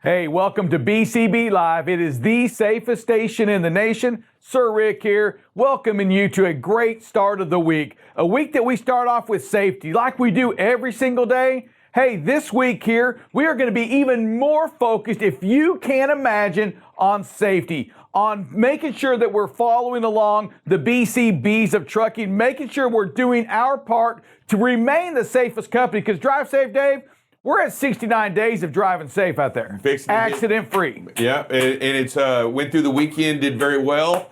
Hey, welcome to BCB Live. It is the safest station in the nation. Sir Rick here, welcoming you to a great start of the week. A week that we start off with safety like we do every single day. Hey, this week here, we are going to be even more focused, if you can imagine, on safety, on making sure that we're following along the BCBs of trucking, making sure we're doing our part to remain the safest company. Because Drive Safe, Dave, we're at 69 days of driving safe out there, accident-free. Yeah, and it's went through the weekend, did very well,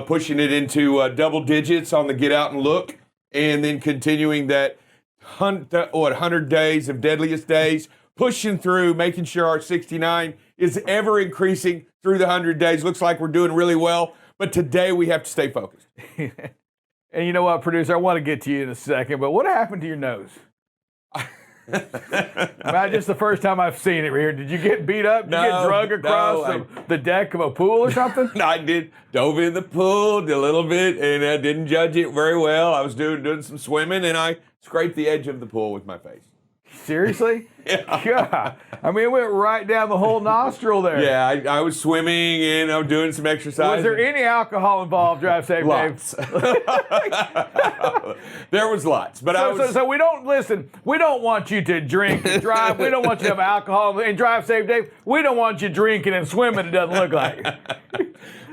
pushing it into double digits on the get out and look, and then continuing that 100 days of deadliest days, pushing through, making sure our 69 is ever increasing through the 100 days. Looks like we're doing really well, but today we have to stay focused. And you know what, producer, I want to get to you in a second, but what happened to your nose? Not just the first time I've seen it here. Did you get beat up? Did you get drug across the deck of a pool or something? No, I did. Dove in the pool, did a little bit, and I didn't judge it very well. I was doing some swimming, and I scraped the edge of the pool with my face. Seriously? Yeah. God. I mean, it went right down the whole nostril there. Yeah, I was swimming, and I was doing some exercise. Was there any alcohol involved, Drive Safe, lots. Dave? There was lots, but So we don't want you to drink and drive. We don't want you to have alcohol and Drive Safe, Dave. We don't want you drinking and swimming. It doesn't look like.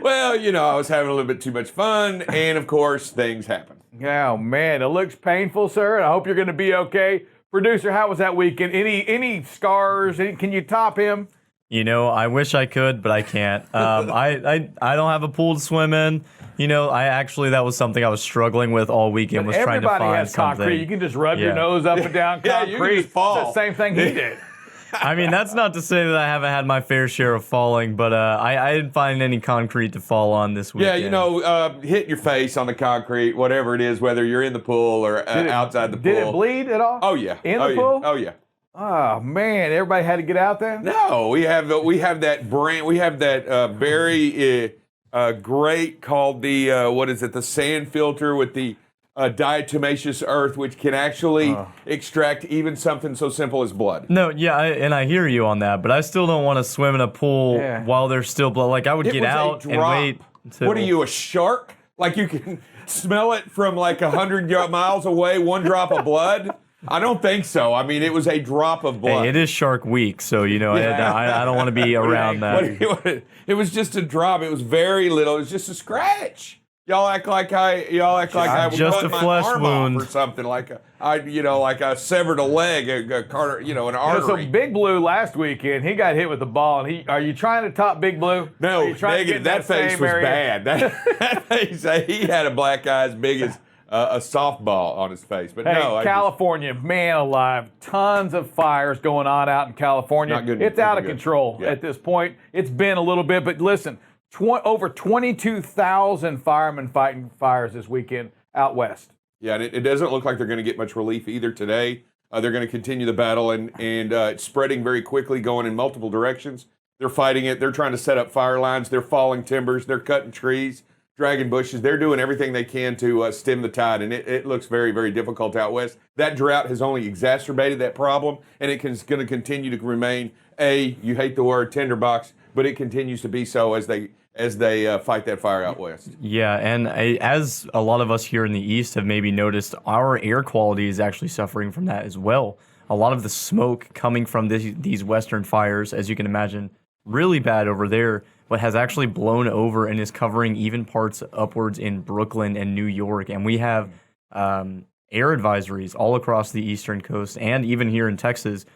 Well, I was having a little bit too much fun, and of course, things happen. Oh man, it looks painful, sir. And I hope you're going to be okay. Producer, how was that weekend? Any scars? Can you top him? I wish I could, but I can't. I don't have a pool to swim in. That was something I was struggling with all weekend. But was trying to find everybody has something. concrete. You can just rub your nose up and down concrete. You can just fall. It's the same thing he did. I mean, that's not to say that I haven't had my fair share of falling, but I didn't find any concrete to fall on this weekend. Yeah, hit your face on the concrete, whatever it is, whether you're in the pool or outside the pool. Did it bleed at all? Oh yeah. In the pool? Oh yeah. Oh man, everybody had to get out there? No, we have that brand. We have that very great called the sand filter with the diatomaceous earth, which can actually extract even something so simple as blood. No, yeah, I hear you on that, but I still don't want to swim in a pool while there's still blood. Like, I would get out and wait. What are you, a shark? Like, you can smell it from like 100 miles away, one drop of blood? I don't think so. I mean, it was a drop of blood. Hey, it is Shark Week, so, I don't want to be around that. It was just a drop. It was very little. It was just a scratch. Y'all act like I was just cutting a my flesh arm wound off or something, like I severed a leg, an artery. So Big Blue last weekend, he got hit with the ball, and are you trying to top Big Blue? No, are you trying to get negative. That face was bad. That face, he had a black eye as big as a softball on his face. But hey, no, California, man alive, tons of fires going on out in California. Not good. It's out of control at this point. It's been a little bit, but listen. Over 22,000 firemen fighting fires this weekend out west. Yeah, and it doesn't look like they're going to get much relief either today. They're going to continue the battle, and it's spreading very quickly, going in multiple directions. They're fighting it. They're trying to set up fire lines. They're falling timbers. They're cutting trees, dragging bushes. They're doing everything they can to stem the tide, and it looks very, very difficult out west. That drought has only exacerbated that problem, and it's going to continue to remain you hate the word tinderbox, but it continues to be so as they fight that fire out west. Yeah, and as a lot of us here in the East have maybe noticed, our air quality is actually suffering from that as well. A lot of the smoke coming from these western fires, as you can imagine, really bad over there, but has actually blown over and is covering even parts upwards in Brooklyn and New York. And we have air advisories all across the eastern coast and even here in Texas,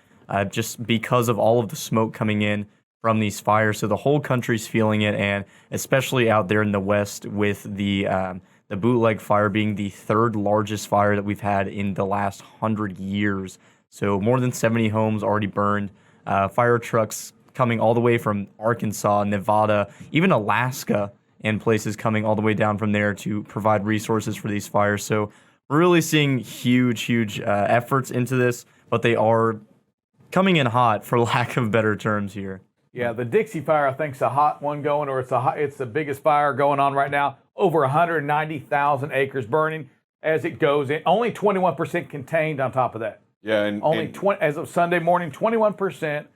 just because of all of the smoke coming in from these fires. So the whole country's feeling it, and especially out there in the west with the bootleg fire being the third largest fire that we've had in the last 100 years. So more than 70 homes already burned. Fire trucks coming all the way from Arkansas, Nevada, even Alaska, and places coming all the way down from there to provide resources for these fires. So we're really seeing huge efforts into this, but they are coming in hot, for lack of better terms here. Yeah, the Dixie Fire, I think, is a hot one going, or it's the biggest fire going on right now. Over 190,000 acres burning as it goes in. Only 21% contained on top of that. Yeah, and as of Sunday morning, 21%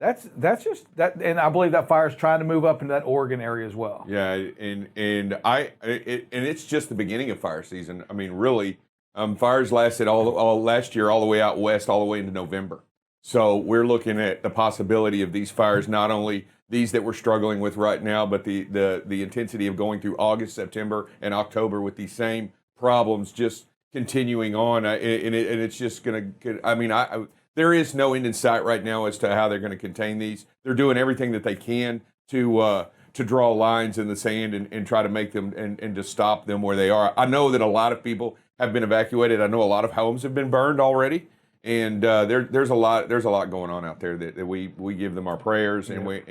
That's just that, and I believe that fire is trying to move up into that Oregon area as well. Yeah, and it's just the beginning of fire season. I mean, really, fires lasted all last year, all the way out west, all the way into November. So we're looking at the possibility of these fires, not only these that we're struggling with right now, but the intensity of going through August, September, and October with these same problems just continuing on, and it's just going to. I mean, there is no end in sight right now as to how they're going to contain these. They're doing everything that they can to draw lines in the sand and try to make them and to stop them where they are. I know that a lot of people have been evacuated. I know a lot of homes have been burned already, and there's a lot going on out there that we give them our prayers and we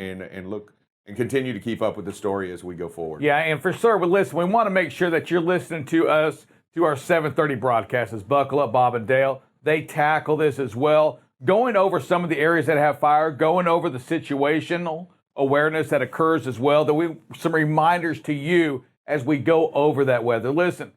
look and continue to keep up with the story as we go forward. Yeah, and for sure, but listen, we want to make sure that you're listening to us to our 7:30 broadcasts. Buckle up, Bob and Dale. They tackle this as well, going over some of the areas that have fire, going over the situational awareness that occurs as well. Some reminders to you as we go over that weather. Listen,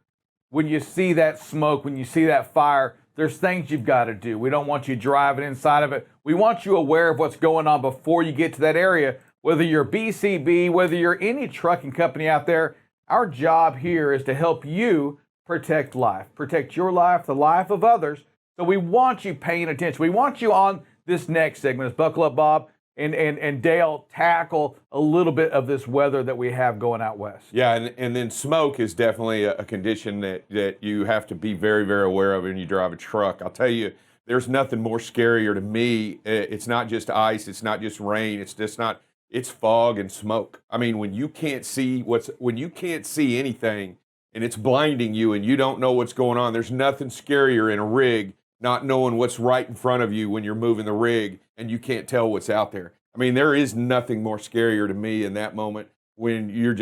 when you see that smoke, when you see that fire, there's things you've got to do. We don't want you driving inside of it. We want you aware of what's going on before you get to that area. Whether you're BCB, whether you're any trucking company out there, our job here is to help you protect life, protect your life, the life of others. So we want you paying attention. We want you on this next segment as Buckle Up Bob and Dale tackle a little bit of this weather that we have going out west. Yeah, and then smoke is definitely a condition that you have to be very, very aware of when you drive a truck. I'll tell you, there's nothing more scarier to me. It's not just ice, it's not just rain, it's fog and smoke. I mean, when you can't see anything and it's blinding you and you don't know what's going on, there's nothing scarier in a rig not knowing what's right in front of you when you're moving the rig and you can't tell what's out there. I mean, there is nothing more scarier to me in that moment when you're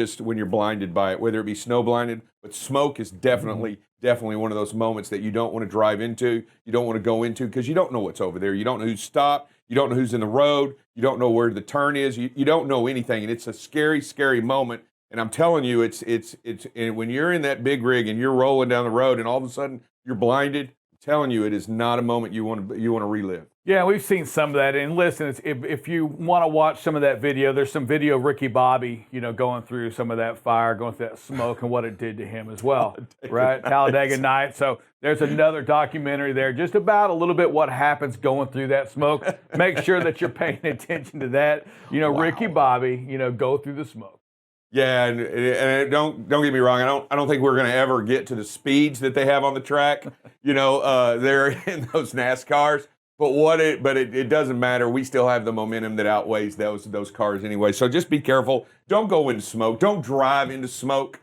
blinded by it, whether it be snow blinded, but smoke is definitely one of those moments that you don't want to drive into, you don't want to go into, because you don't know what's over there. You don't know who's stopped, you don't know who's in the road, you don't know where the turn is, you don't know anything, and it's a scary, scary moment. And I'm telling you, it's and when you're in that big rig and you're rolling down the road and all of a sudden you're blinded, telling you, it is not a moment you want to relive. Yeah, we've seen some of that. And listen, if you want to watch some of that video, there's some video of Ricky Bobby, going through some of that fire, going through that smoke and what it did to him as well, right? Talladega Night. So there's another documentary there just about a little bit what happens going through that smoke. Make sure that you're paying attention to that. Wow. Ricky Bobby, go through the smoke. Yeah, and don't get me wrong. I don't think we're going to ever get to the speeds that they have on the track. They're in those NASCARs. But it doesn't matter. We still have the momentum that outweighs those cars anyway. So just be careful. Don't go into smoke. Don't drive into smoke.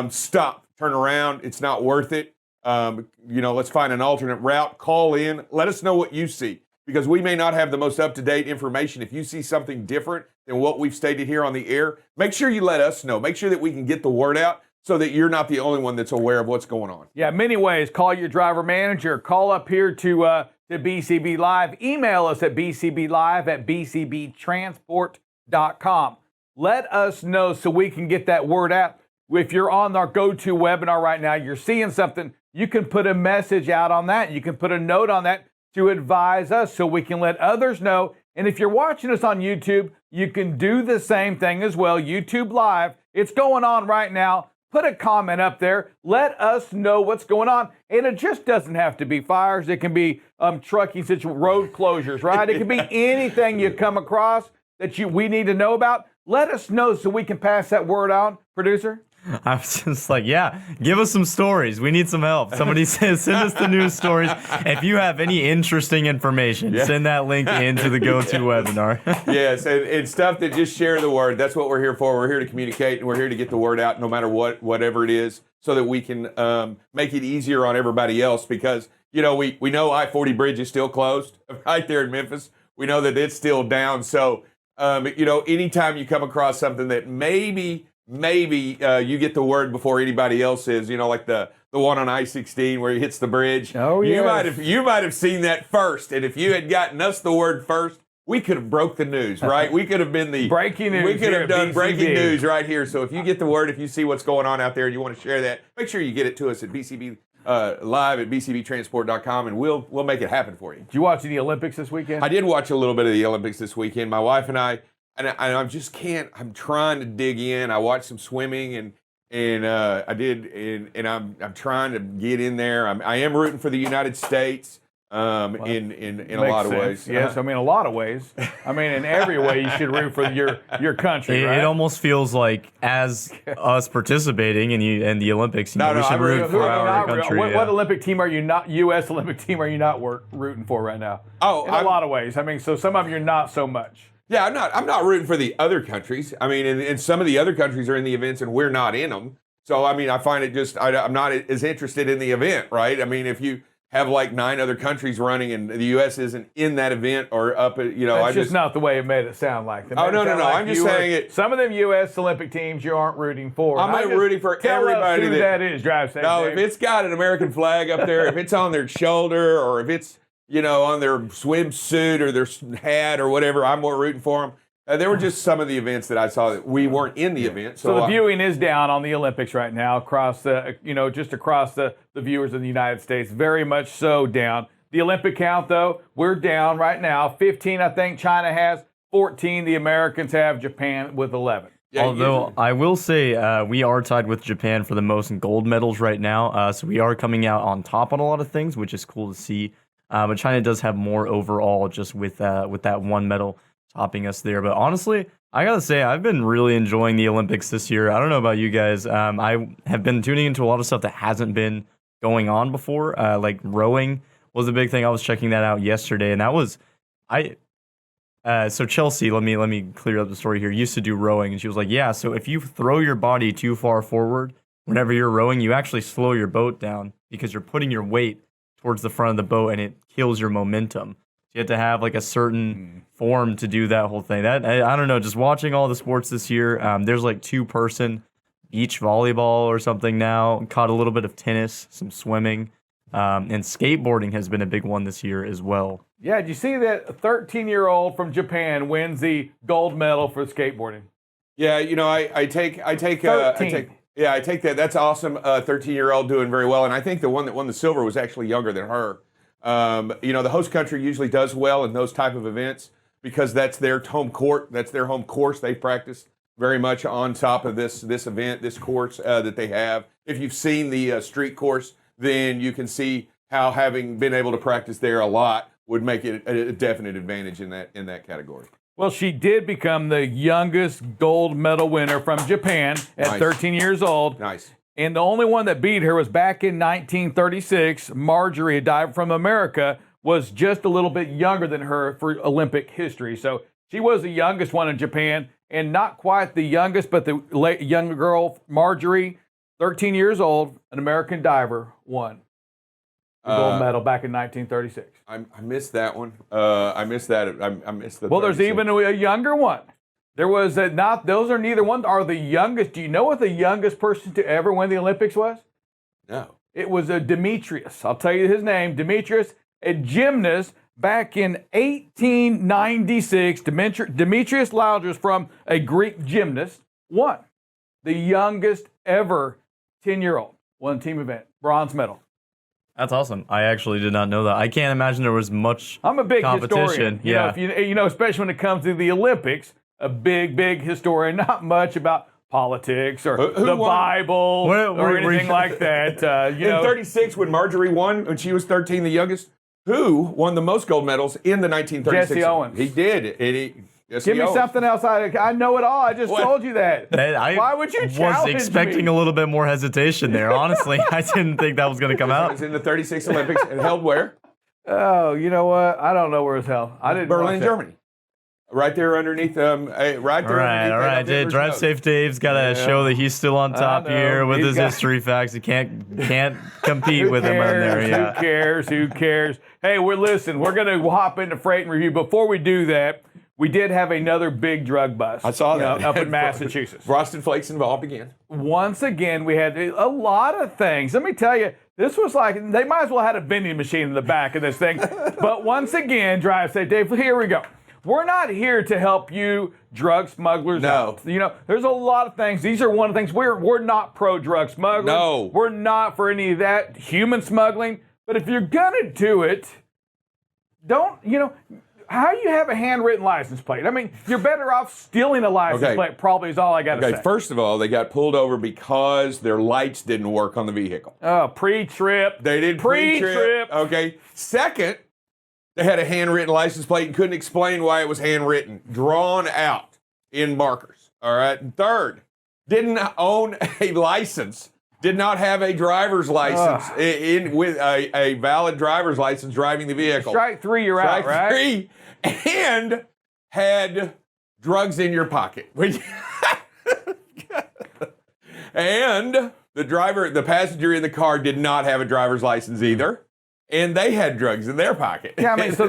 Stop. Turn around. It's not worth it. Let's find an alternate route. Call in. Let us know what you see, because we may not have the most up-to-date information. If you see something different than what we've stated here on the air, make sure you let us know. Make sure that we can get the word out so that you're not the only one that's aware of what's going on. Yeah, many ways. Call your driver manager. Call up here to BCB Live. Email us at bcblive@bcbtransport.com. Let us know so we can get that word out. If you're on our go-to webinar right now, you're seeing something, you can put a message out on that. You can put a note on that to advise us so we can let others know. And if you're watching us on YouTube, you can do the same thing as well. YouTube Live, it's going on right now. Put a comment up there. Let us know what's going on. And it just doesn't have to be fires. It can be trucking situation, road closures, right? It can be anything you come across that we need to know about. Let us know so we can pass that word on. Producer? I was just like, yeah, give us some stories. We need some help. Somebody says, send us the news stories. If you have any interesting information, send that link into the go-to webinar. Yes, and stuff that just share the word. That's what we're here for. We're here to communicate, and we're here to get the word out no matter whatever it is, so that we can make it easier on everybody else, because, we know I-40 bridge is still closed right there in Memphis. We know that it's still down. So, anytime you come across something that maybe you get the word before anybody else is, like the one on I-16 where he hits the bridge. Oh, yeah. You might have seen that first, and if you had gotten us the word first, we could have broke the news, right? We could have been the breaking news. We could have done BCB. Breaking news right here. So if you get the word, if you see what's going on out there and you want to share that, make sure you get it to us at BCB live at bcbtransport.com, and we'll make it happen for you. Did you watch the Olympics this weekend? I did watch a little bit of the Olympics this weekend. My wife and I just can't. I'm trying to dig in. I watched some swimming and I did, and I'm trying to get in there. I am rooting for the United States. In a lot of ways. Yes, I mean a lot of ways. I mean in every way you should root for your country. Right? It almost feels like as us participating in the Olympics, we should root for our country. What Olympic team are you not? U.S. Olympic team are you not rooting for right now? Oh, in a lot of ways. I mean, so some of them you're not so much. Yeah, I'm not rooting for the other countries. I mean, and some of the other countries are in the events and we're not in them. So I mean, I find it just I'm not as interested in the event, right? I mean, if you have like 9 other countries running and the U.S. isn't in that event or up at, That's just not the way it made it sound like. Oh, no. Like I'm just saying it. Some of them U.S. Olympic teams you aren't rooting for. I'm not rooting for everybody. Tell us who that is, Drive Safe. No, if it's got an American flag up there, if it's on their shoulder or if it's, on their swimsuit or their hat or whatever, I'm more rooting for them. There were just some of the events that I saw that we weren't in the event. So the viewing is down on the Olympics right now across the, just across the viewers in the United States. Very much so down. The Olympic count, though, we're down right now. 15, I think China has. 14, the Americans have. Japan with 11. Yeah, although I will say we are tied with Japan for the most gold medals right now. So we are coming out on top on a lot of things, which is cool to see. But China does have more overall just with that one medal topping us there. But honestly, I gotta say, I've been really enjoying the Olympics this year. I don't know about you guys. I have been tuning into a lot of stuff that hasn't been going on before. Like rowing was a big thing. I was checking that out yesterday, and that was so Chelsea, let me clear up the story here, used to do rowing, and she was like, yeah, so if you throw your body too far forward whenever you're rowing, you actually slow your boat down because you're putting your weight towards the front of the boat, and it kills your momentum. You have to have like a certain form to do that whole thing. That I don't know. Just watching all the sports this year, there's like 2-person beach volleyball or something now. Caught a little bit of tennis, some swimming, and skateboarding has been a big one this year as well. Yeah, did you see that a 13-year-old from Japan wins the gold medal for skateboarding? Yeah, I take that. That's awesome. 13-year-old doing very well, and I think the one that won the silver was actually younger than her. The host country usually does well in those type of events because that's their home court, that's their home course. They practice very much on top of this event, this course that they have. If you've seen the street course, then you can see how having been able to practice there a lot would make it a definite advantage in that category. Well, she did become the youngest gold medal winner from Japan at 13 years old. Nice. And the only one that beat her was back in 1936. Marjorie, a diver from America, was just a little bit younger than her for Olympic history. So she was the youngest one in Japan, and not quite the youngest, but the young girl, Marjorie, 13 years old, an American diver, won the gold medal back in 1936. I missed that one. I missed that. I missed the. Well, there's even a younger one. There was those are neither one are the youngest. Do you know what the youngest person to ever win the Olympics was? No. It was a Demetrius. I'll tell you his name. Demetrius, a gymnast back in 1896. Demetrius Lauders, from a Greek gymnast, won. The youngest ever 10-year-old won team event, bronze medal. That's awesome. I actually did not know that. I can't imagine there was much I'm a big competition. historian. Especially when it comes to the Olympics, a big historian, not much about politics or the Bible or anything like that. In 36, when Marjorie won, when she was 13, the youngest, who won the most gold medals in the 1936? Jesse Owens. He did. Give me something else. I know it all. I just told you that. Why would you challenge me? I was expecting a little bit more hesitation there. Honestly, I didn't think that was going to come out. It was in the 36 Olympics and held where? Oh, you know what? I don't know where it's held. I didn't. Berlin, Germany. Right there underneath them. Right there. All right. Drive Safe Dave's got to show that he's still on top here with his history facts. He can't compete with him on there. Yeah. Who cares? Hey, we're going to hop into Freight and Review. Before we do that, we did have another big drug bust. I saw that. Up in Massachusetts. Frosted Flakes involved again. Once again, we had a lot of things. Let me tell you, this was like, they might as well have had a vending machine in the back of this thing. But once again, Drive Safe Dave, here we go. we're not here to help you drug smugglers out. You know, there's a lot of things. These are one of the things we're not pro drug smuggling. No. We're not for any of that human smuggling. But if you're gonna do it, don't, you know, how do you have a handwritten license plate? I mean, you're better off stealing a license plate, probably is all I got to say. First of all, they got pulled over because their lights didn't work on the vehicle. Oh, pre-trip. They did pre-trip. Okay. Second, they had a handwritten license plate and couldn't explain why it was handwritten, drawn out in markers. All right. And third, didn't own a license, did not have a driver's license with a valid driver's license driving the vehicle. Strike three, you're out, right? Three, and had drugs in your pocket. And the passenger in the car did not have a driver's license either. And they had drugs in their pocket. Yeah, I mean, so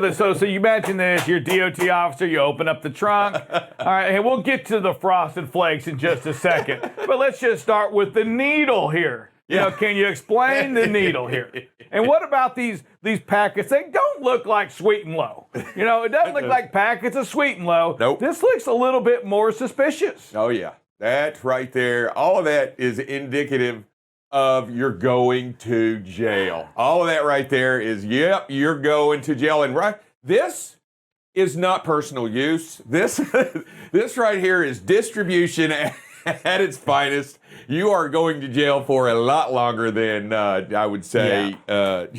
you imagine this, you're a DOT officer, you open up the trunk. All right, hey, we'll get to the Frosted Flakes in just a second. But let's just start with the needle here. You know, can you explain the needle here? And what about these packets? They don't look like Sweet and Low. You know, it doesn't look like packets of Sweet and Low. Nope. This looks a little bit more suspicious. Oh, yeah. That right there, all of that is indicative of you're going to jail. All of that right there is, yep, you're going to jail. And this is not personal use. This right here is distribution at its finest. You are going to jail for a lot longer than I would say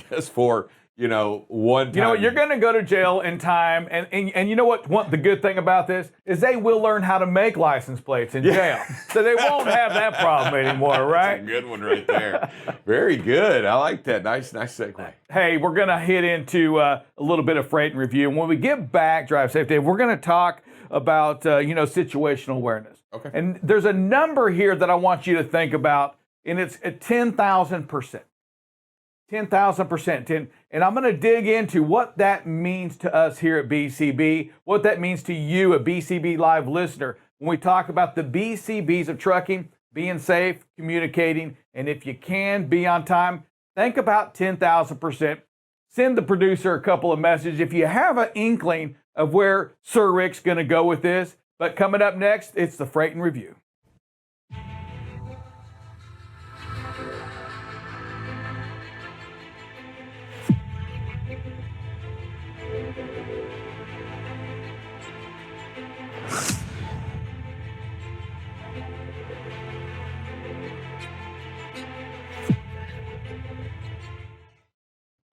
just for, you know, one time. You know what, you're going to go to jail in time, and you know what the good thing about this is they will learn how to make license plates in jail. So they won't have that problem anymore, right? That's a good one right there. Very good. I like that. Nice segue. Hey, we're going to hit into a little bit of freight and review. And when we get back, Drive Safe Dave, we're going to talk about, situational awareness. Okay. And there's a number here that I want you to think about, and it's at 10,000%. 10,000%. And I'm going to dig into what that means to us here at BCB, what that means to you, a BCB Live listener, when we talk about the BCBs of trucking, being safe, communicating, and if you can, be on time. Think about 10,000%. Send the producer a couple of messages if you have an inkling of where Sir Rick's going to go with this. But coming up next, it's the Freight and Review.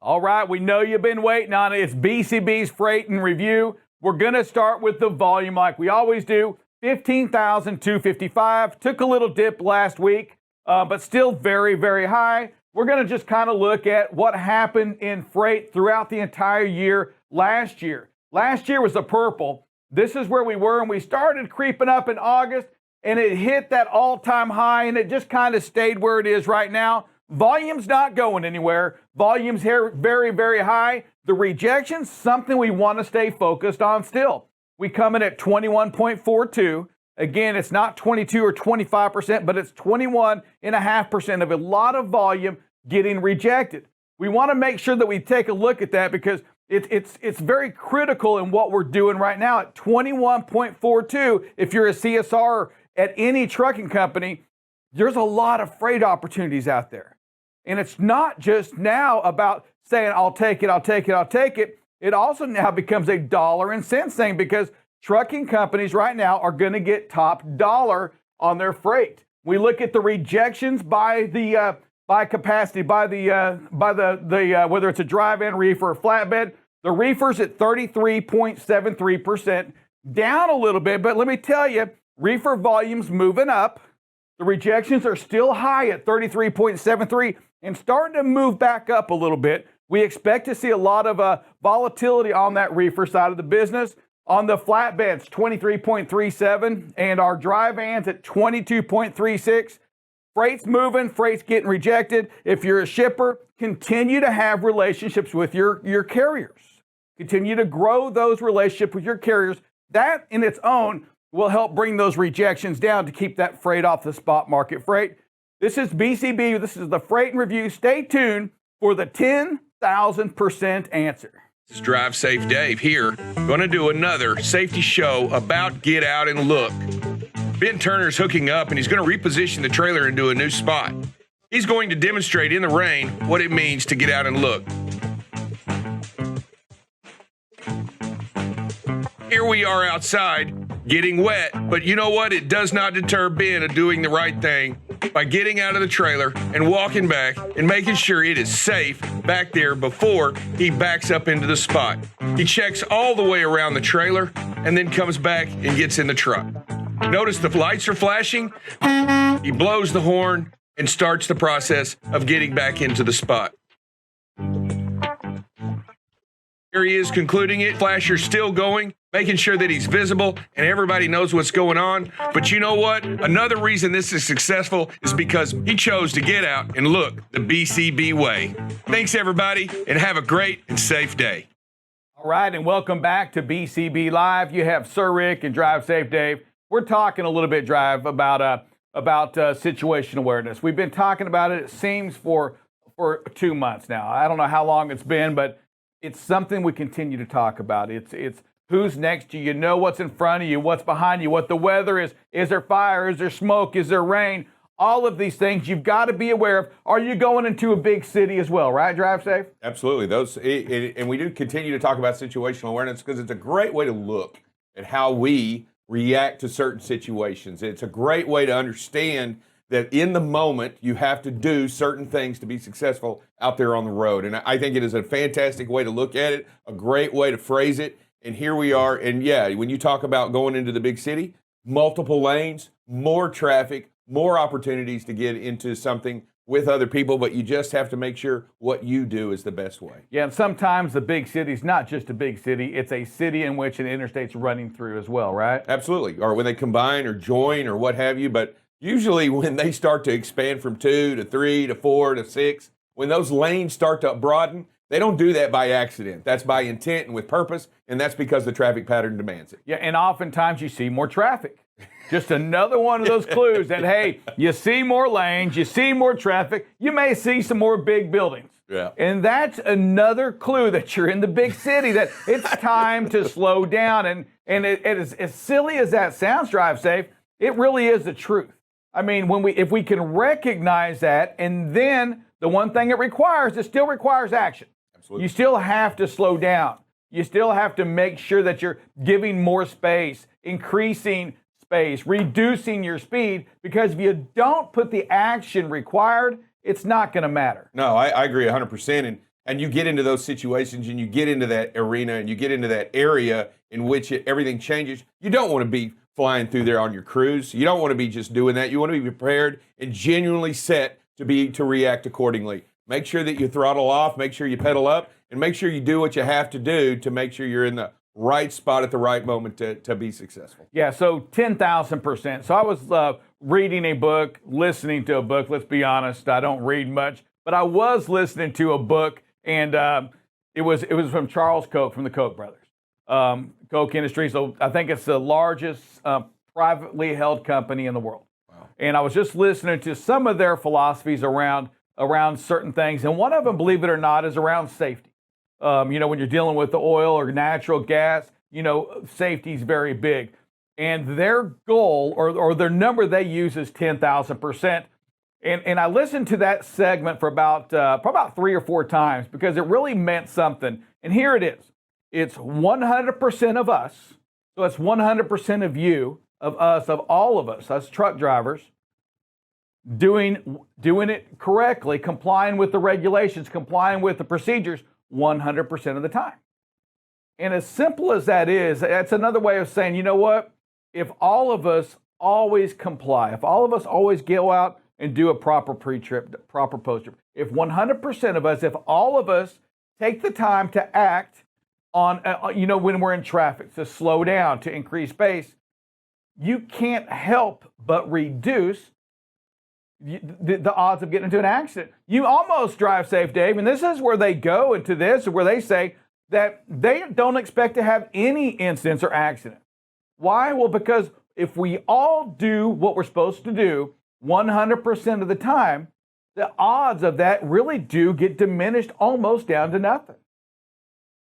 All right, we know you've been waiting on it. It's BCB's Freight and Review. We're going to start with the volume like we always do. 15,255. Took a little dip last week, but still very, very high. We're going to just kind of look at what happened in freight throughout the entire year last year. Last year was the purple. This is where we were, and we started creeping up in August, and it hit that all-time high, and it just kind of stayed where it is right now. Volume's not going anywhere. Volume's here very, very high. The rejection's something we want to stay focused on still. We come in at 21.42. Again, it's not 22 or 25%, but it's 21.5% of a lot of volume getting rejected. We want to make sure that we take a look at that because it's very critical in what we're doing right now. At 21.42, if you're a CSR at any trucking company, there's a lot of freight opportunities out there. And it's not just now about saying, I'll take it, I'll take it, I'll take it. It also now becomes a dollar and cents thing because trucking companies right now are going to get top dollar on their freight. We look at the rejections by the by capacity, by the whether it's a dry van, reefer, or flatbed. The reefer's at 33.73%, down a little bit, but let me tell you, reefer volume's moving up. The rejections are still high at 33.73 and starting to move back up a little bit. We expect to see a lot of volatility on that reefer side of the business. On the flatbeds, 23.37, and our dry vans at 22.36. Freight's moving, freight's getting rejected. If you're a shipper, continue to have relationships with your carriers. Continue to grow those relationships with your carriers. That in its own will help bring those rejections down to keep that freight off the spot market freight. This is BCB. This is the Freight and Review. Stay tuned for the 10,000% answer. This is Drive Safe Dave here. Going to do another safety show about get out and look. Ben Turner's hooking up and he's going to reposition the trailer into a new spot. He's going to demonstrate in the rain what it means to get out and look. Here we are outside getting wet, but you know what? It does not deter Ben of doing the right thing by getting out of the trailer and walking back and making sure it is safe back there before he backs up into the spot. He checks all the way around the trailer and then comes back and gets in the truck. Notice the lights are flashing. He blows the horn and starts the process of getting back into the spot. Here he is concluding it. Flasher's still going, making sure that he's visible and everybody knows what's going on. But you know what? Another reason this is successful is because he chose to get out and look the BCB way. Thanks, everybody, and have a great and safe day. All right, and welcome back to BCB Live. You have Sir Rick and Drive Safe Dave. We're talking a little bit, Drive, about situation awareness. We've been talking about it, it seems, for 2 months now. I don't know how long it's been, but it's something we continue to talk about. It's who's next to you, know what's in front of you, what's behind you, what the weather is there fire, is there smoke, is there rain? All of these things you've got to be aware of. Are you going into a big city as well, right, Drive Safe? Absolutely. And we do continue to talk about situational awareness because it's a great way to look at how we react to certain situations. It's a great way to understand that in the moment you have to do certain things to be successful out there on the road. And I think it is a fantastic way to look at it, a great way to phrase it. And here we are. And yeah, when you talk about going into the big city, multiple lanes, more traffic, more opportunities to get into something with other people, but you just have to make sure what you do is the best way. Yeah, and sometimes the big city is not just a big city, it's a city in which an interstate's running through as well, right? Absolutely. Or when they combine or join or what have you. But usually when they start to expand from 2 to 3 to 4 to 6, when those lanes start to broaden, they don't do that by accident. That's by intent and with purpose, and that's because the traffic pattern demands it. Yeah, and oftentimes you see more traffic. Just another one of those clues that, hey, you see more lanes, you see more traffic, you may see some more big buildings. Yeah. And that's another clue that you're in the big city, that it's time to slow down. And it is, as silly as that sounds, Drive Safe, it really is the truth. I mean, if we can recognize that, and then the one thing it still requires action. Absolutely. You still have to slow down. You still have to make sure that you're giving more space, increasing space, reducing your speed, because if you don't put the action required, it's not going to matter. No, I agree 100%. And you get into those situations and you get into that arena and you get into that area in which everything changes. You don't want to be flying through there on your cruise. You don't want to be just doing that. You want to be prepared and genuinely set to react accordingly. Make sure that you throttle off, make sure you pedal up, and make sure you do what you have to do to make sure you're in the right spot at the right moment to be successful. Yeah, so 10,000%. So I was reading a book, listening to a book. Let's be honest, I don't read much, but I was listening to a book, and it was from Charles Koch from the Koch brothers. Koch Industries, so I think it's the largest privately held company in the world. Wow. And I was just listening to some of their philosophies around certain things, and one of them, believe it or not, is around safety. When you're dealing with the oil or natural gas, safety is very big. And their goal or their number they use is 10,000%. And I listened to that segment for probably about 3 or 4 times because it really meant something. And here it is. It's 100% of us. So it's 100% of you, of us, of all of us truck drivers, doing it correctly, complying with the regulations, complying with the procedures 100% of the time. And as simple as that is, that's another way of saying, you know what? If all of us always comply, if all of us always go out and do a proper pre-trip, proper post-trip, if 100% of us, if all of us take the time to act on, when we're in traffic, to slow down, to increase pace, you can't help but reduce the odds of getting into an accident. You almost Drive Safe, Dave, and this is where they go into this, where they say that they don't expect to have any incidents or accidents. Why? Well, because if we all do what we're supposed to do 100% of the time, the odds of that really do get diminished almost down to nothing.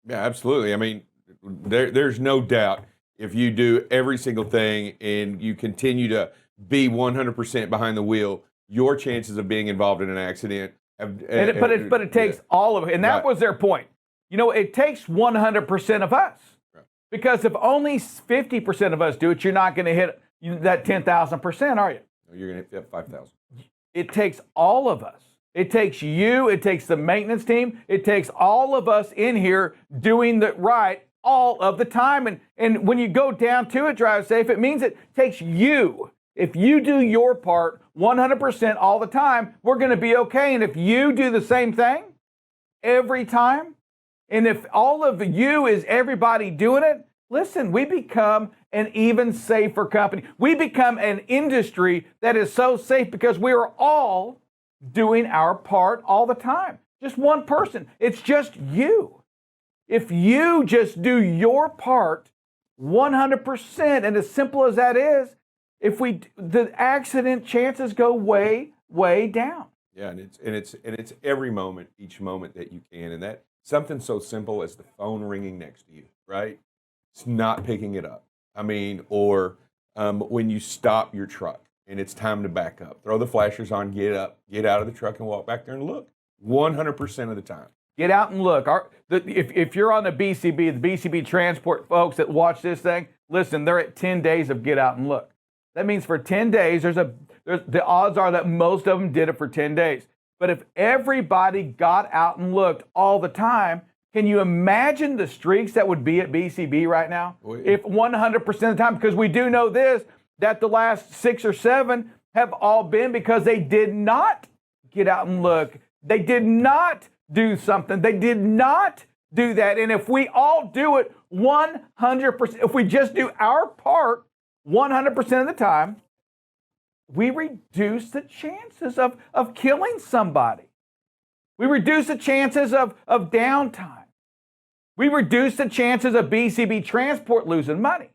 Yeah, absolutely. I mean, there's no doubt if you do every single thing and you continue to be 100% behind the wheel, your chances of being involved in an accident have. But it takes all of it, and that Right. was their point. It takes 100% of us, Right. because if only 50% of us do it, you're not going to hit that 10,000%, are you? You're going to hit 5,000. It takes all of us. It takes you. It takes the maintenance team. It takes all of us in here doing the right all of the time. And when you go down to it, drive safe, it means it takes you. If you do your part 100% all the time, we're going to be okay. And if you do the same thing every time, and if all of you is everybody doing it, listen, we become an even safer company. We become an industry that is so safe because we are all doing our part all the time. Just one person. It's just you. If you just do your part 100%, and as simple as that is, the accident chances go way, way down. Yeah, and it's every moment, each moment that you can, and that something so simple as the phone ringing next to you, right? It's not picking it up. I mean, or when you stop your truck and it's time to back up, throw the flashers on, get up, get out of the truck, and walk back there and look. 100% of the time. Get out and look. If you're on the BCB, the BCB transport folks that watch this thing, listen, they're at 10 days of get out and look. That means for 10 days, the odds are that most of them did it for 10 days. But if everybody got out and looked all the time, can you imagine the streaks that would be at BCB right now? If 100% of the time, because we do know this, that the last 6 or 7 have all been because they did not get out and look. They did not do something. They did not do that. And if we all do it 100%, if we just do our part 100% of the time, we reduce the chances of killing somebody. We reduce the chances of downtime. We reduce the chances of BCB transport losing money.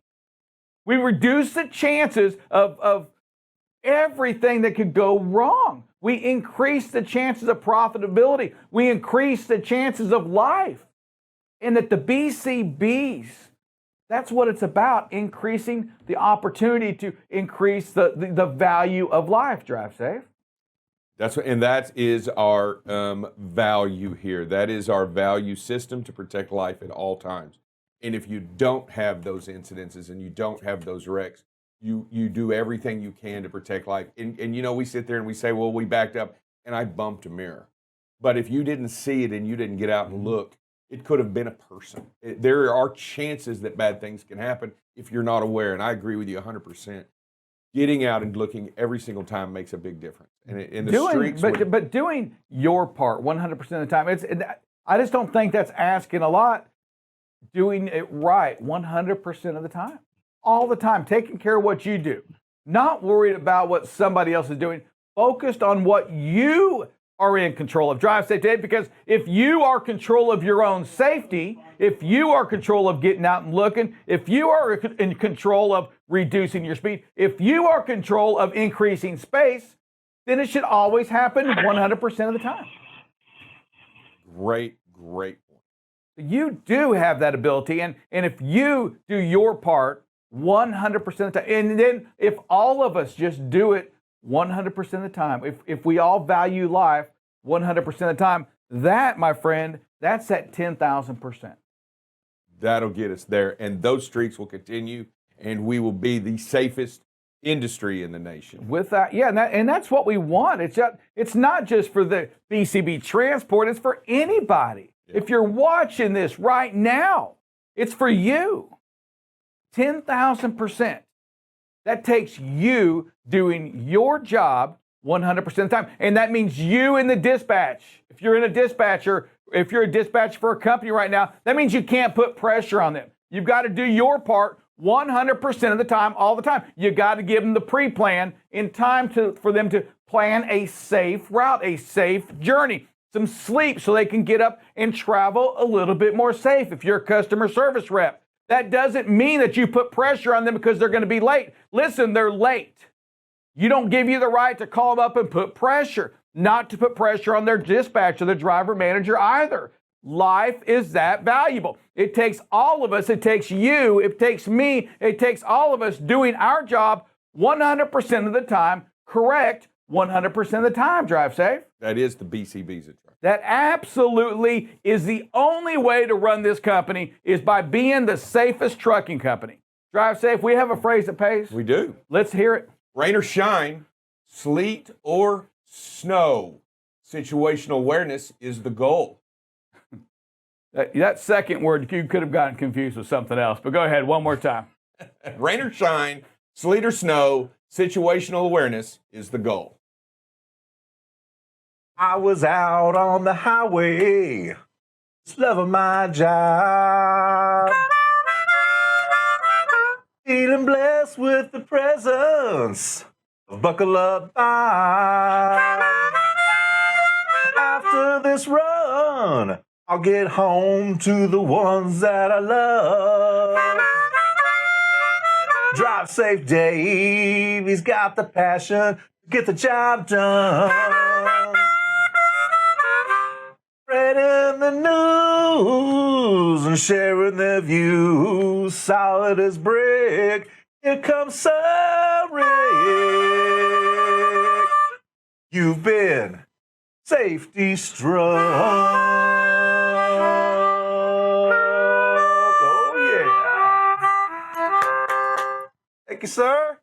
We reduce the chances of everything that could go wrong. We increase the chances of profitability. We increase the chances of life. And that the BCBs, that's what it's about, increasing the opportunity to increase the value of life. Drive safe. And that is our value here. That is our value system to protect life at all times. And if you don't have those incidences and you don't have those wrecks, you do everything you can to protect life. And we sit there and we say, well, we backed up and I bumped a mirror. But if you didn't see it and you didn't get out and look, it could have been a person. There are chances that bad things can happen if you're not aware. And I agree with you 100%. Getting out and looking every single time makes a big difference. And in the streets, but doing your part 100% of the time, I just don't think that's asking a lot. Doing it right 100% of the time, all the time, taking care of what you do, not worried about what somebody else is doing, focused on what you are in control of. Drive safe today, because if you are control of your own safety, if you are control of getting out and looking, if you are in control of reducing your speed, if you are control of increasing space, then it should always happen 100% of the time. Great point. You do have that ability, and if you do your part 100% of the time, and then if all of us just do it 100% of the time, if we all value life 100% of the time, that, my friend, that's at 10,000%. That'll get us there, and those streaks will continue, and we will be the safest industry in the nation. With that, yeah, and that's what we want. It's not just for the BCB transport; it's for anybody. Yeah. If you're watching this right now, it's for you. 10,000%. That takes you doing your job 100% of the time. And that means you in the dispatch. If you're a dispatcher for a company right now, that means you can't put pressure on them. You've got to do your part 100% of the time, all the time. You got to give them the pre-plan in time for them to plan a safe route, a safe journey, some sleep so they can get up and travel a little bit more safe. If you're a customer service rep, that doesn't mean that you put pressure on them because they're going to be late. Listen, they're late. You don't give you the right to call them up and put pressure, not to put pressure on their dispatcher, the driver manager either. Life is that valuable. It takes all of us. It takes you. It takes me. It takes all of us doing our job 100% of the time, correct 100% of the time. Drive safe. That is the BCB's truck. That absolutely is the only way to run this company is by being the safest trucking company. Drive safe. We have a phrase that pays. We do. Let's hear it. Rain or shine, sleet or snow, situational awareness is the goal. That second word, you could have gotten confused with something else, but go ahead one more time. Rain or shine, sleet or snow, situational awareness is the goal. I was out on the highway, just loving my job. Feeling blessed with the presence of Buckle Up Bob. After this run, I'll get home to the ones that I love. Drive safe, Dave. He's got the passion to get the job done. Spreading the news and sharing their views, solid as brick. Here comes Sir Rick. You've been safety struck. Thank you, sir.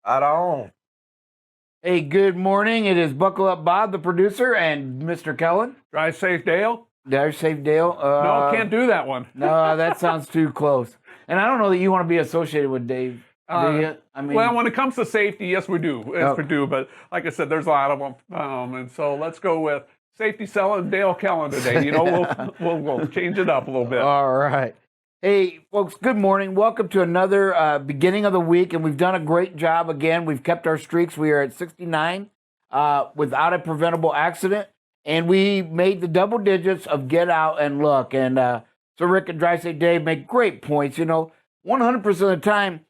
Right on. Hey, good morning. It is Buckle Up Bob, the producer, and Mr. Kellen. Drive safe, Dale. Drive safe, Dale. No, can't do that one. No, that sounds too close. And I don't know that you want to be associated with Dave. Do you? I mean, Well, when it comes to safety, yes, we do. Yes, we do. But like I said, there's a lot of them. And so let's go with safety selling Dale Kellen today. You know, we'll change it up a little bit. all right. Hey, folks, good morning. Welcome to another beginning of the week, and we've done a great job again. We've kept our streaks. We are at 69 without a preventable accident, and we made the double digits of get out and look. And so Rick and Dry Say Dave make great points. You know, 100% of the time,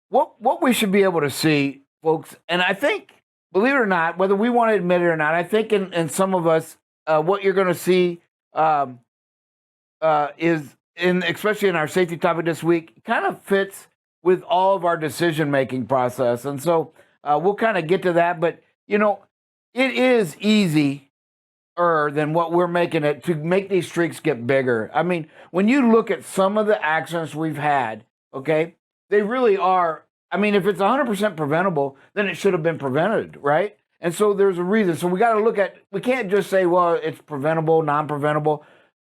what we should be able to see, folks, and I think, believe it or not, whether we want to admit it or not, I think in some of us, what you're going to see is, especially in our safety topic this week, kind of fits with all of our decision-making process. And so we'll kind of get to that. But, you know, it is easier than what we're making it to make these streaks get bigger. I mean, when you look at some of the accidents we've had, okay, they really are. I mean, if it's 100% preventable, then it should have been prevented, right? And so there's a reason. So we got to look at, we can't just say, well, it's preventable, non-preventable.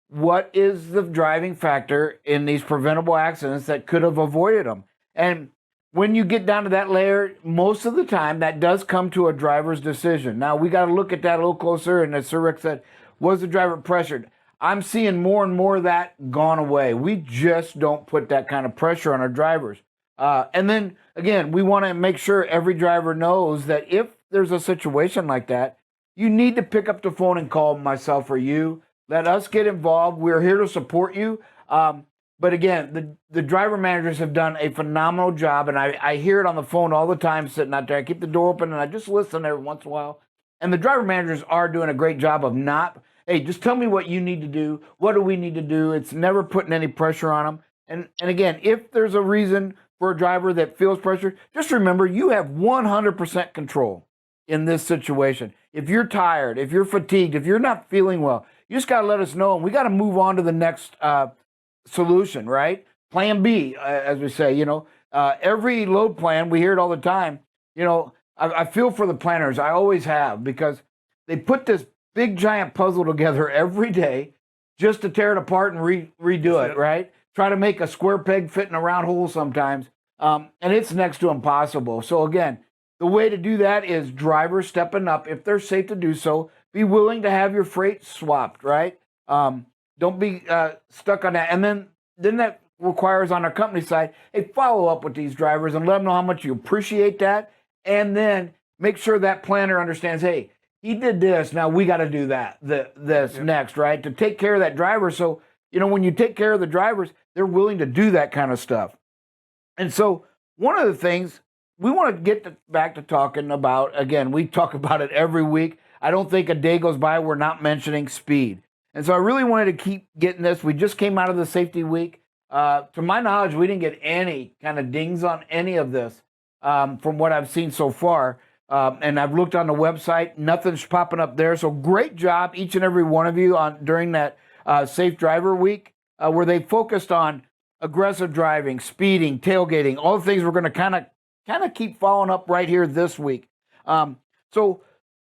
What is the driving factor in these preventable accidents that could have avoided them? And when you get down to that layer, most of the time that does come to a driver's decision. Now, we got to look at that a little closer. And as Sir Rick said, was the driver pressured? I'm seeing more and more of that gone away. We just don't put that kind of pressure on our drivers. And then, again, we want to make sure every driver knows that if there's a situation like that, you need to pick up the phone and call myself or you. Let us get involved. We're here to support you. But again, the driver managers have done a phenomenal job, and I hear it on the phone all the time sitting out there. I keep the door open, and I just listen every once in a while. And the driver managers are doing a great job of not, hey, just tell me what you need to do. What do we need to do? It's never putting any pressure on them. And again, if there's a reason for a driver that feels pressure, just remember you have 100% control in this situation. If you're tired, if you're fatigued, if you're not feeling well, you just got to let us know, and we got to move on to the next solution, right? Plan B, as we say, you know. Every load plan, we hear it all the time. You know, I feel for the planners. I always have, because they put this big, giant puzzle together every day just to tear it apart and redo it, right? Try to make a square peg fit in a round hole sometimes, and it's next to impossible. So again, the way to do that is drivers stepping up, if they're safe to do so. Be willing to have your freight swapped, right? Don't be stuck on that. And then that requires on our company side, hey, follow up with these drivers and let them know how much you appreciate that. And then make sure that planner understands, hey, he did this, now we got to do that, this next, right? To take care of that driver. So, you know, when you take care of the drivers, they're willing to do that kind of stuff. And so one of the things we want to get back to talking about, again, we talk about it every week. I don't think a day goes by we're not mentioning speed. And so I really wanted to keep getting this. We just came out of the safety week. To my knowledge, we didn't get any kind of dings on any of this from what I've seen so far. And I've looked on the website, nothing's popping up there. So great job, each and every one of you, during that Safe Driver Week, where they focused on aggressive driving, speeding, tailgating, all the things we're going to kind of keep following up right here this week. So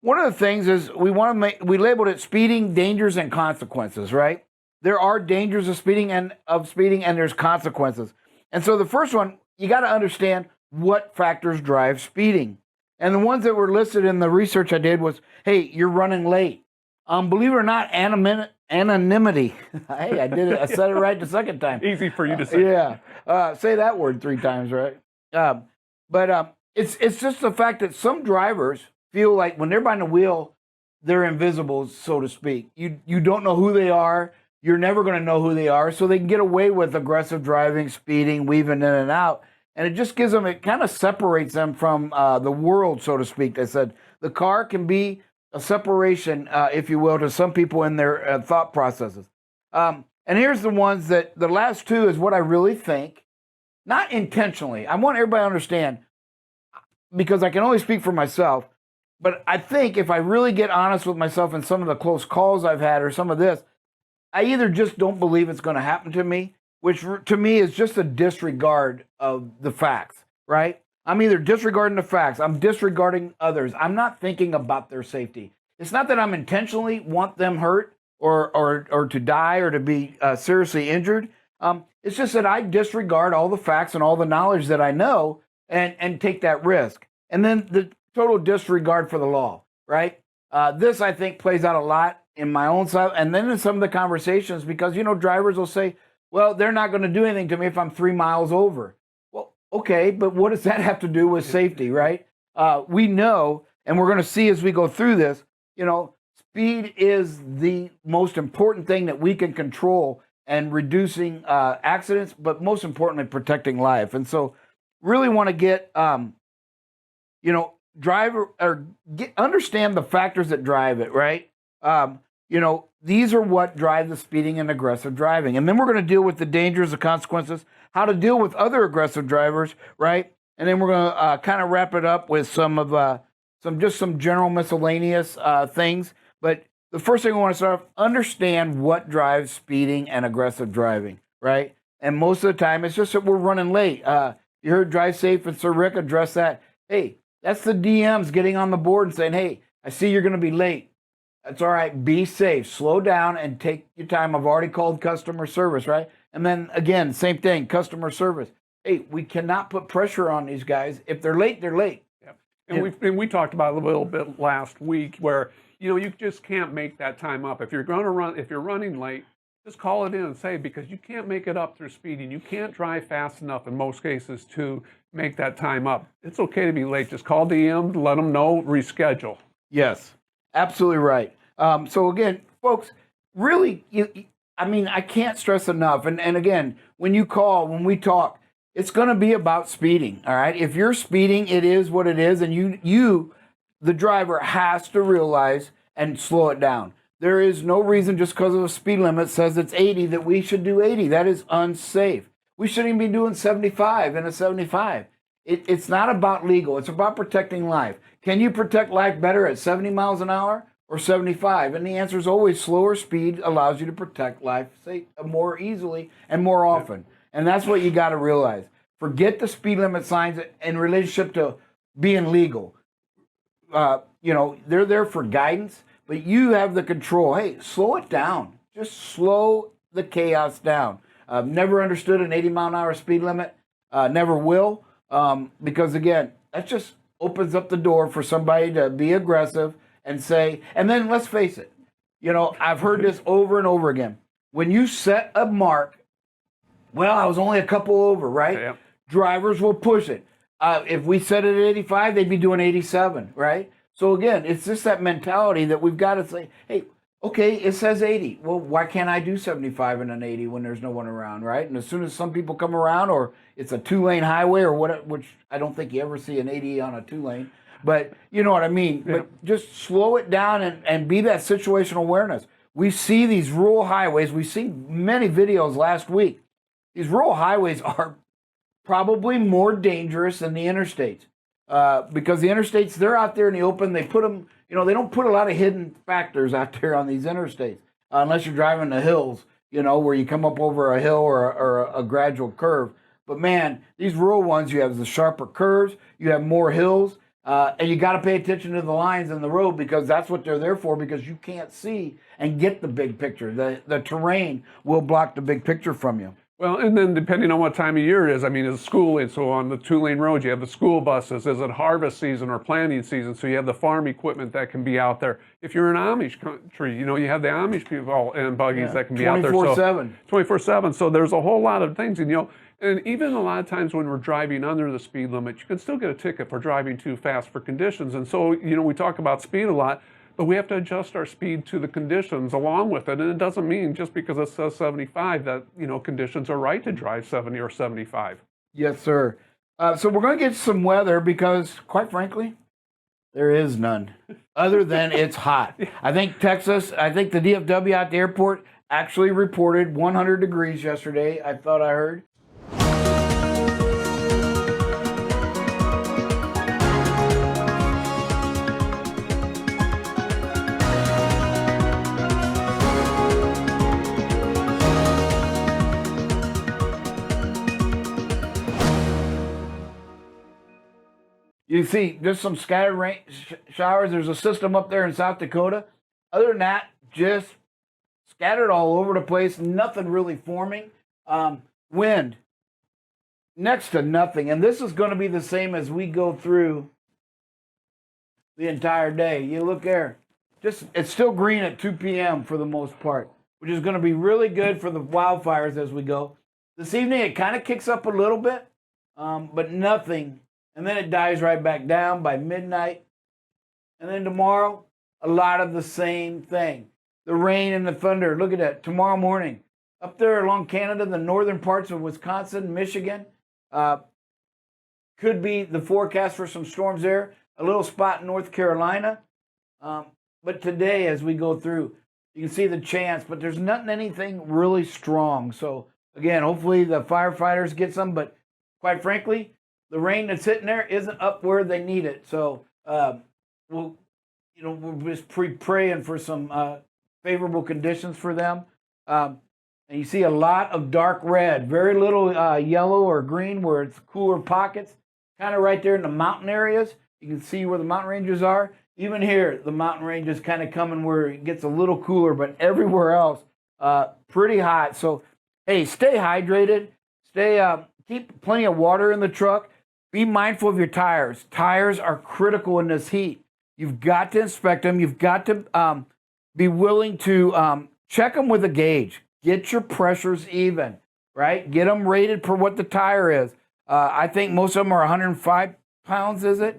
one of the things is we labeled it speeding, dangers, and consequences, right? There are dangers of speeding and there's consequences. And so the first one, you got to understand what factors drive speeding. And the ones that were listed in the research I did was, hey, you're running late. Believe it or not, anonymity. Hey, I did it. I said it right the second time. Easy for you to say. Yeah. Say that word 3 times, right? But it's just the fact that some drivers feel like when they're behind the wheel, they're invisible, so to speak. You don't know who they are. You're never going to know who they are. So they can get away with aggressive driving, speeding, weaving in and out. And it just gives them, it kind of separates them from the world, so to speak. They said the car can be a separation, if you will, to some people in their thought processes. And here's the ones that, the last two is what I really think, not intentionally. I want everybody to understand, because I can only speak for myself, but I think if I really get honest with myself in some of the close calls I've had or some of this, I either just don't believe it's going to happen to me, which to me is just a disregard of the facts, right? I'm either disregarding the facts, I'm disregarding others. I'm not thinking about their safety. It's not that I'm intentionally want them hurt or to die or to be seriously injured. It's just that I disregard all the facts and all the knowledge that I know and take that risk. And then the total disregard for the law, right? This, I think, plays out a lot in my own side, and then in some of the conversations, because, you know, drivers will say, well, they're not going to do anything to me if I'm 3 miles over. Well, okay, but what does that have to do with safety, right? We know, and we're going to see as we go through this, you know, speed is the most important thing that we can control and reducing accidents, but most importantly, protecting life. And so really want to get, you know, understand the factors that drive it, right? You know, these are what drive the speeding and aggressive driving. And then we're going to deal with the dangers, the consequences, how to deal with other aggressive drivers, right? And then we're going to kind of wrap it up with some general miscellaneous things. But the first thing we want to start off, understand what drives speeding and aggressive driving, right? And most of the time, it's just that we're running late. You heard Drive Safe and Sir Rick address that. Hey, that's the DMs getting on the board and saying, hey, I see you're going to be late. That's all right. Be safe. Slow down and take your time. I've already called customer service, right? And then again, same thing, customer service. Hey, we cannot put pressure on these guys. If they're late, they're late. Yeah. And we talked about it a little bit last week where, you know, you just can't make that time up. If you're running late, just call it in and say, because you can't make it up through speeding. You can't drive fast enough in most cases to make that time up. It's okay to be late. Just call DM, let them know, reschedule. Yes, absolutely right. So again, folks, really, I can't stress enough. And again, when you call, when we talk, it's going to be about speeding. All right. If you're speeding, it is what it is. And you, the driver, has to realize and slow it down. There is no reason just because of a speed limit says it's 80 that we should do 80. That is unsafe. We shouldn't even be doing 75 in a 75. It's not about legal. It's about protecting life. Can you protect life better at 70 miles an hour or 75? And the answer is always slower speed allows you to protect life more easily and more often. And that's what you got to realize. Forget the speed limit signs in relationship to being legal. You know, they're there for guidance, but you have the control. Hey, slow it down. Just slow the chaos down. I've never understood an 80-mile-an-hour speed limit. Never will. Because again, that just opens up the door for somebody to be aggressive and say, and then let's face it, you know, I've heard this over and over again. When you set a mark, well, I was only a couple over, right? Yeah. Drivers will push it. If we set it at 85, they'd be doing 87, right? So again, it's just that mentality that we've got to say, hey, okay, it says 80. Well, why can't I do 75 and an 80 when there's no one around, right? And as soon as some people come around, or it's a 2-lane highway or what, which I don't think you ever see an 80 on a 2-lane, but you know what I mean. Yeah. But just slow it down and be that situational awareness. we see these rural highways. We see many videos last week. These rural highways are probably more dangerous than the interstates because the interstates, they're out there in the open. They put them, they don't put a lot of hidden factors out there on these interstates unless you're driving the hills, where you come up over a hill or a gradual curve. But man, these rural ones, you have the sharper curves, you have more hills, and you got to pay attention to the lines in the road because that's what they're there for, because you can't see and get the big picture. The terrain will block the big picture from you. Well, and then depending on what time of year it is, I mean, it's school, and so on the 2-lane roads, you have the school buses. Is it harvest season or planting season? So you have the farm equipment that can be out there. If you're in Amish country, you have the Amish people and buggies that can be out there. 24/7. 24/7. So there's a whole lot of things, and even a lot of times when we're driving under the speed limit, you can still get a ticket for driving too fast for conditions. And so, we talk about speed a lot, but we have to adjust our speed to the conditions along with it. And it doesn't mean just because it says 75 that, conditions are right to drive 70 or 75. Yes, sir. So we're going to get some weather because, quite frankly, there is none other than it's hot. I think the DFW at the airport actually reported 100 degrees yesterday, I thought I heard. You see just some scattered rain showers. There's a system up there in South Dakota. Other than that, just scattered all over the place. Nothing really forming. Wind, next to nothing. And this is going to be the same as we go through the entire day. You look there. It's still green at 2 p.m. for the most part, which is going to be really good for the wildfires as we go. This evening, it kind of kicks up a little bit, but nothing. And then it dies right back down by midnight. And then tomorrow, a lot of the same thing. The rain and the thunder. Look at that. Tomorrow morning, up there along Canada, the northern parts of Wisconsin, Michigan, could be the forecast for some storms there. A little spot in North Carolina. But today, as we go through, you can see the chance, but there's anything really strong. So, again, hopefully the firefighters get some, but quite frankly, the rain that's hitting there isn't up where they need it. So we're just praying for some favorable conditions for them. And you see a lot of dark red, very little yellow or green where it's cooler pockets, kind of right there in the mountain areas. You can see where the mountain ranges are. Even here, the mountain range is kind of coming where it gets a little cooler, but everywhere else, pretty hot. So, hey, stay hydrated. Keep plenty of water in the truck. Be mindful of your tires. Tires are critical in this heat. You've got to inspect them. You've got to be willing to check them with a gauge. Get your pressures even, right? Get them rated per what the tire is. I think most of them are 105 pounds, is it?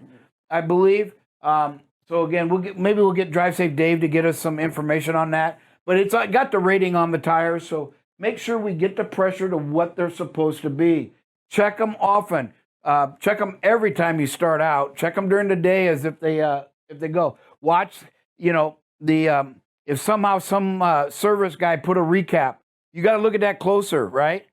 I believe. So again, we'll get Drive Safe Dave to get us some information on that. But it's got the rating on the tires, so make sure we get the pressure to what they're supposed to be. Check them often. Check them every time you start out. Check them during the day as if they go. Watch, if somehow some service guy put a recap, you got to look at that closer, right?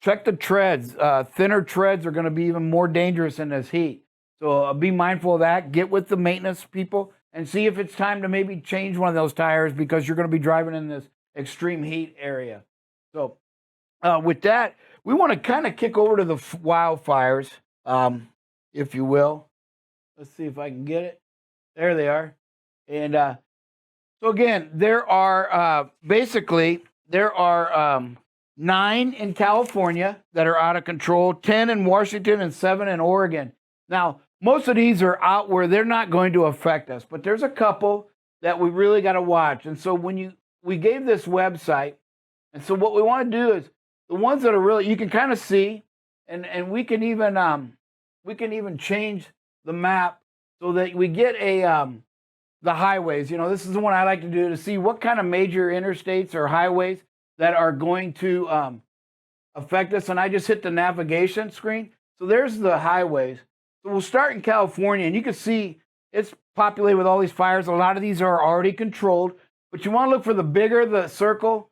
Check the treads. Thinner treads are going to be even more dangerous in this heat. So be mindful of that. Get with the maintenance people and see if it's time to maybe change one of those tires because you're going to be driving in this extreme heat area. So with that, we want to kind of kick over to the wildfires, if you will. Let's see if I can get it. There they are. And so again, there are 9 in California that are out of control, 10 in Washington, and 7 in Oregon. Now, most of these are out where they're not going to affect us, but there's a couple that we really got to watch. And so we gave this website, and so what we want to do is the ones that are really, you can kind of see, and we can even change the map so that we get the highways. This is the one I like to do to see what kind of major interstates or highways that are going to affect us. And I just hit the navigation screen. So there's the highways. So we'll start in California, and you can see it's populated with all these fires. A lot of these are already controlled. But you want to look for the bigger the circle,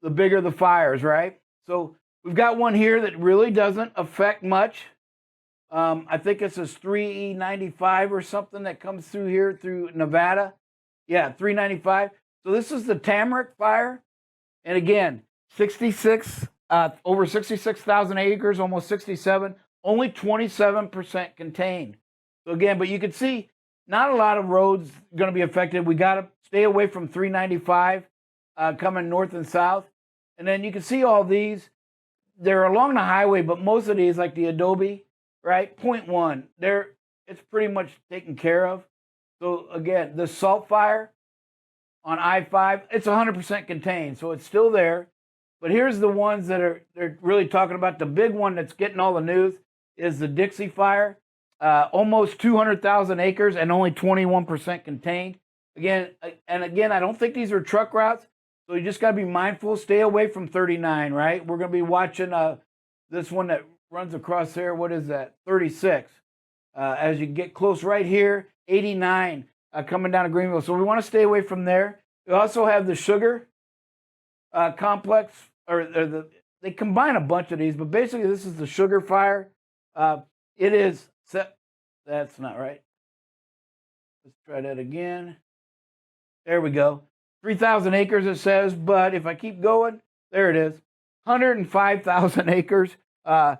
the bigger the fires, right? So we've got one here that really doesn't affect much. I think it's this 3E95 or something that comes through here through Nevada. Yeah, 395. So this is the Tamarack fire. And again, 66, over 66,000 acres, almost 67, only 27% contained. So again, but you can see not a lot of roads going to be affected. We got to stay away from 395 coming north and south. And then you can see all these. They're along the highway, but most of these, like the Adobe, right? 0.1, it's pretty much taken care of. So again, the salt fire on I-5, it's 100% contained, so it's still there. But here's the ones that they're really talking about. The big one that's getting all the news is the Dixie fire, almost 200,000 acres and only 21% contained. Again, I don't think these are truck routes, so you just got to be mindful. Stay away from 39, right? We're going to be watching this one that runs across there. What is that? 36. As you get close right here, 89 coming down to Greenville. So we want to stay away from there. We also have the sugar complex, they combine a bunch of these, but basically this is the sugar fire. It is that's not right. Let's try that again. There we go. 3,000 acres it says, but if I keep going, there it is. 105,000 acres. And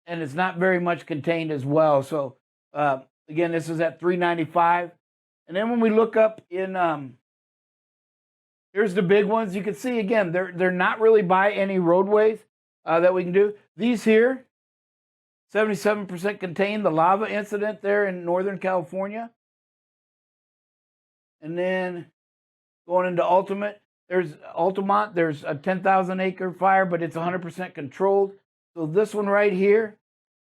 it's not very much contained as well. So again, this is at 395. And then when we look up in here's the big ones. You can see again, they're not really by any roadways that we can do. These here, 77% contained. The lava incident there in Northern California. And then going into Altamont, there's a 10,000 acre fire, but it's 100% controlled. So this one right here,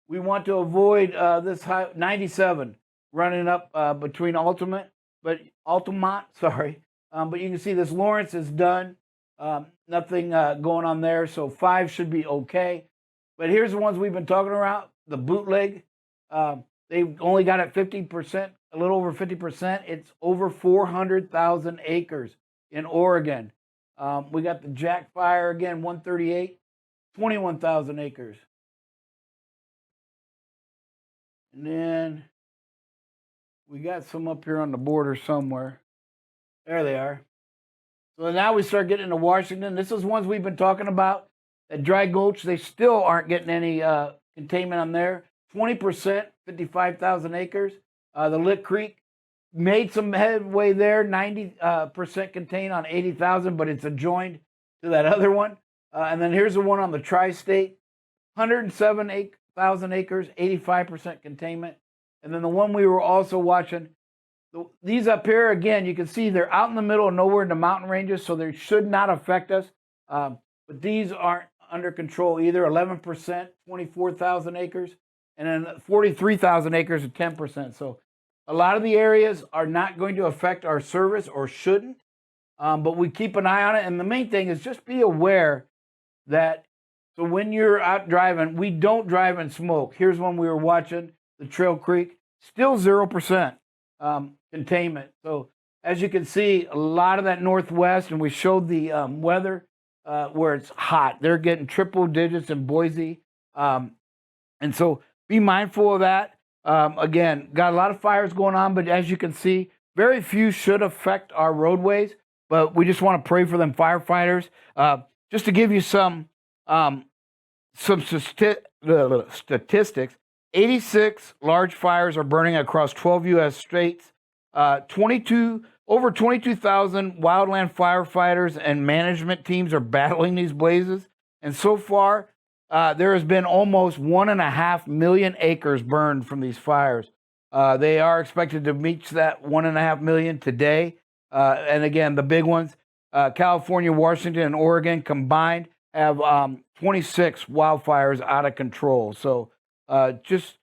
we want to avoid this 97 running up between Altamont, sorry. But you can see this Lawrence is done. Nothing going on there, so 5 should be okay. But here's the ones we've been talking about, the bootleg. They've only got it 50%, a little over 50%. It's over 400,000 acres in Oregon. We got the Jack Fire again, 138, 21,000 acres. And then we got some up here on the border somewhere. There they are. So now we start getting into Washington. This is ones we've been talking about. At Dry Gulch, they still aren't getting any containment on there. 20%, 55,000 acres. The Lick Creek made some headway there, 90% contained on 80,000, but it's adjoined to that other one. And then here's the one on the Tri-State, 107,000 acres, 85% containment. And then the one we were also watching, these up here, again, you can see they're out in the middle of nowhere in the mountain ranges, so they should not affect us. But these aren't under control either, 11%, 24,000 acres, and then 43,000 acres at 10%. So a lot of the areas are not going to affect our service or shouldn't, but we keep an eye on it. And the main thing is just be aware that, so when you're out driving, we don't drive and smoke. Here's one we were watching, the Trail Creek, still 0% containment. So as you can see, a lot of that northwest, and we showed the weather where it's hot. They're getting triple digits in Boise. And so be mindful of that. Again, got a lot of fires going on, but as you can see, very few should affect our roadways, but we just want to pray for them firefighters. Just to give you some statistics, 86 large fires are burning across 12 U.S. states. Over 22,000 wildland firefighters and management teams are battling these blazes. And so far, there has been almost 1.5 million acres burned from these fires. They are expected to reach that 1.5 million today. And again, the big ones, California, Washington, and Oregon combined have 26 wildfires out of control. So just,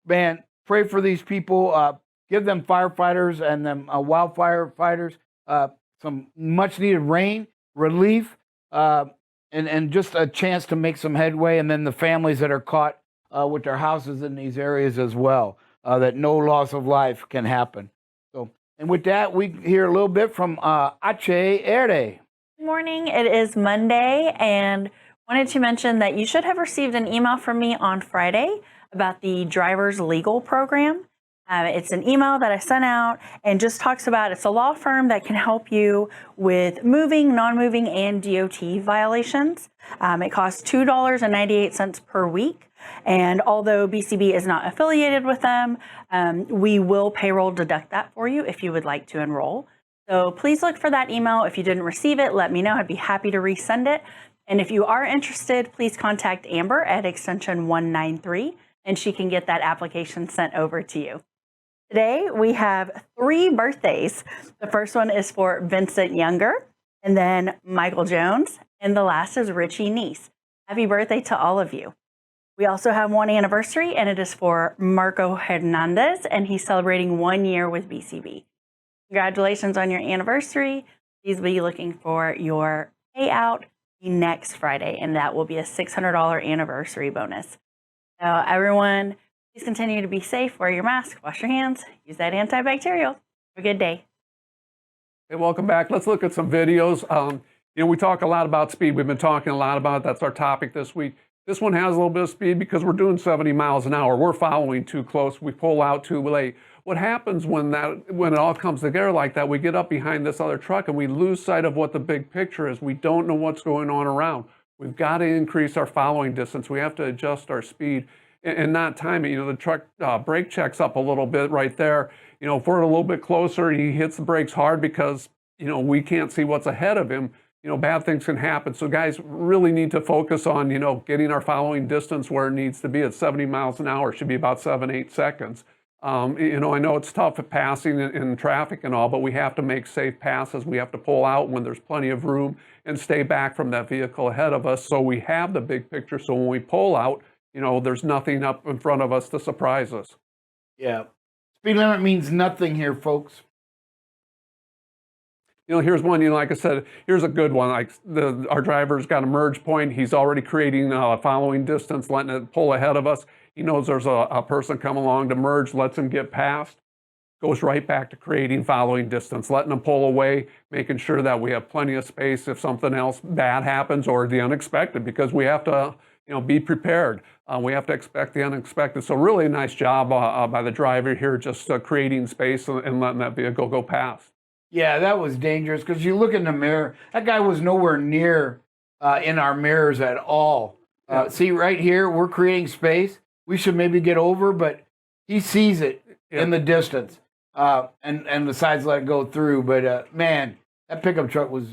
man, pray for these people. Give them firefighters and them wildfire fighters some much needed rain, relief, and just a chance to make some headway. And then the families that are caught with their houses in these areas as well, that no loss of life can happen. So And with that, we hear a little bit from Ache Erde. Good morning. It is Monday, and wanted to mention that you should have received an email from me on Friday about the driver's legal program. It's an email that I sent out and just talks about it's a law firm that can help you with moving, non-moving, and DOT violations. It costs $2.98 per week. And although BCB is not affiliated with them, we will payroll deduct that for you if you would like to enroll. So please look for that email. If you didn't receive it, let me know. I'd be happy to resend it. And if you are interested, please contact Amber at extension 193, and she can get that application sent over to you. Today, we have 3 birthdays. The first one is for Vincent Younger, and then Michael Jones, and the last is Richie Neese. Happy birthday to all of you. We also have one anniversary, and it is for Marco Hernandez, and he's celebrating 1 year with BCB. Congratulations on your anniversary. Please be looking for your payout next Friday, and that will be a $600 anniversary bonus. So everyone, please continue to be safe, wear your mask, wash your hands, use that antibacterial. Have a good day. Hey, welcome back. Let's look at some videos. We talk a lot about speed. We've been talking a lot about it. That's our topic this week. This one has a little bit of speed because we're doing 70 miles an hour. We're following too close. We pull out too late. What happens when it all comes together like that, we get up behind this other truck and we lose sight of what the big picture is. We don't know what's going on around. We've got to increase our following distance. We have to adjust our speed and not time it. The truck brake checks up a little bit right there. If we're a little bit closer, he hits the brakes hard because, we can't see what's ahead of him. Bad things can happen. So guys really need to focus on, getting our following distance where it needs to be at 70 miles an hour. It should be about 7-8 seconds. I know it's tough at passing in traffic and all, but we have to make safe passes. We have to pull out when there's plenty of room and stay back from that vehicle ahead of us so we have the big picture. So when we pull out, there's nothing up in front of us to surprise us. Yeah. Speed limit means nothing here, folks. Here's one, like I said, here's a good one. Our driver's got a merge point. He's already creating a following distance, letting it pull ahead of us. He knows there's a person coming along to merge, lets him get past, goes right back to creating following distance, letting him pull away, making sure that we have plenty of space if something else bad happens or the unexpected, because we have to, be prepared. We have to expect the unexpected. So really nice job by the driver here, just creating space and letting that vehicle go past. Yeah, that was dangerous because you look in the mirror. That guy was nowhere near in our mirrors at all. See right here, we're creating space. We should maybe get over, but he sees it in the distance and decides to let it go through. But man, that pickup truck was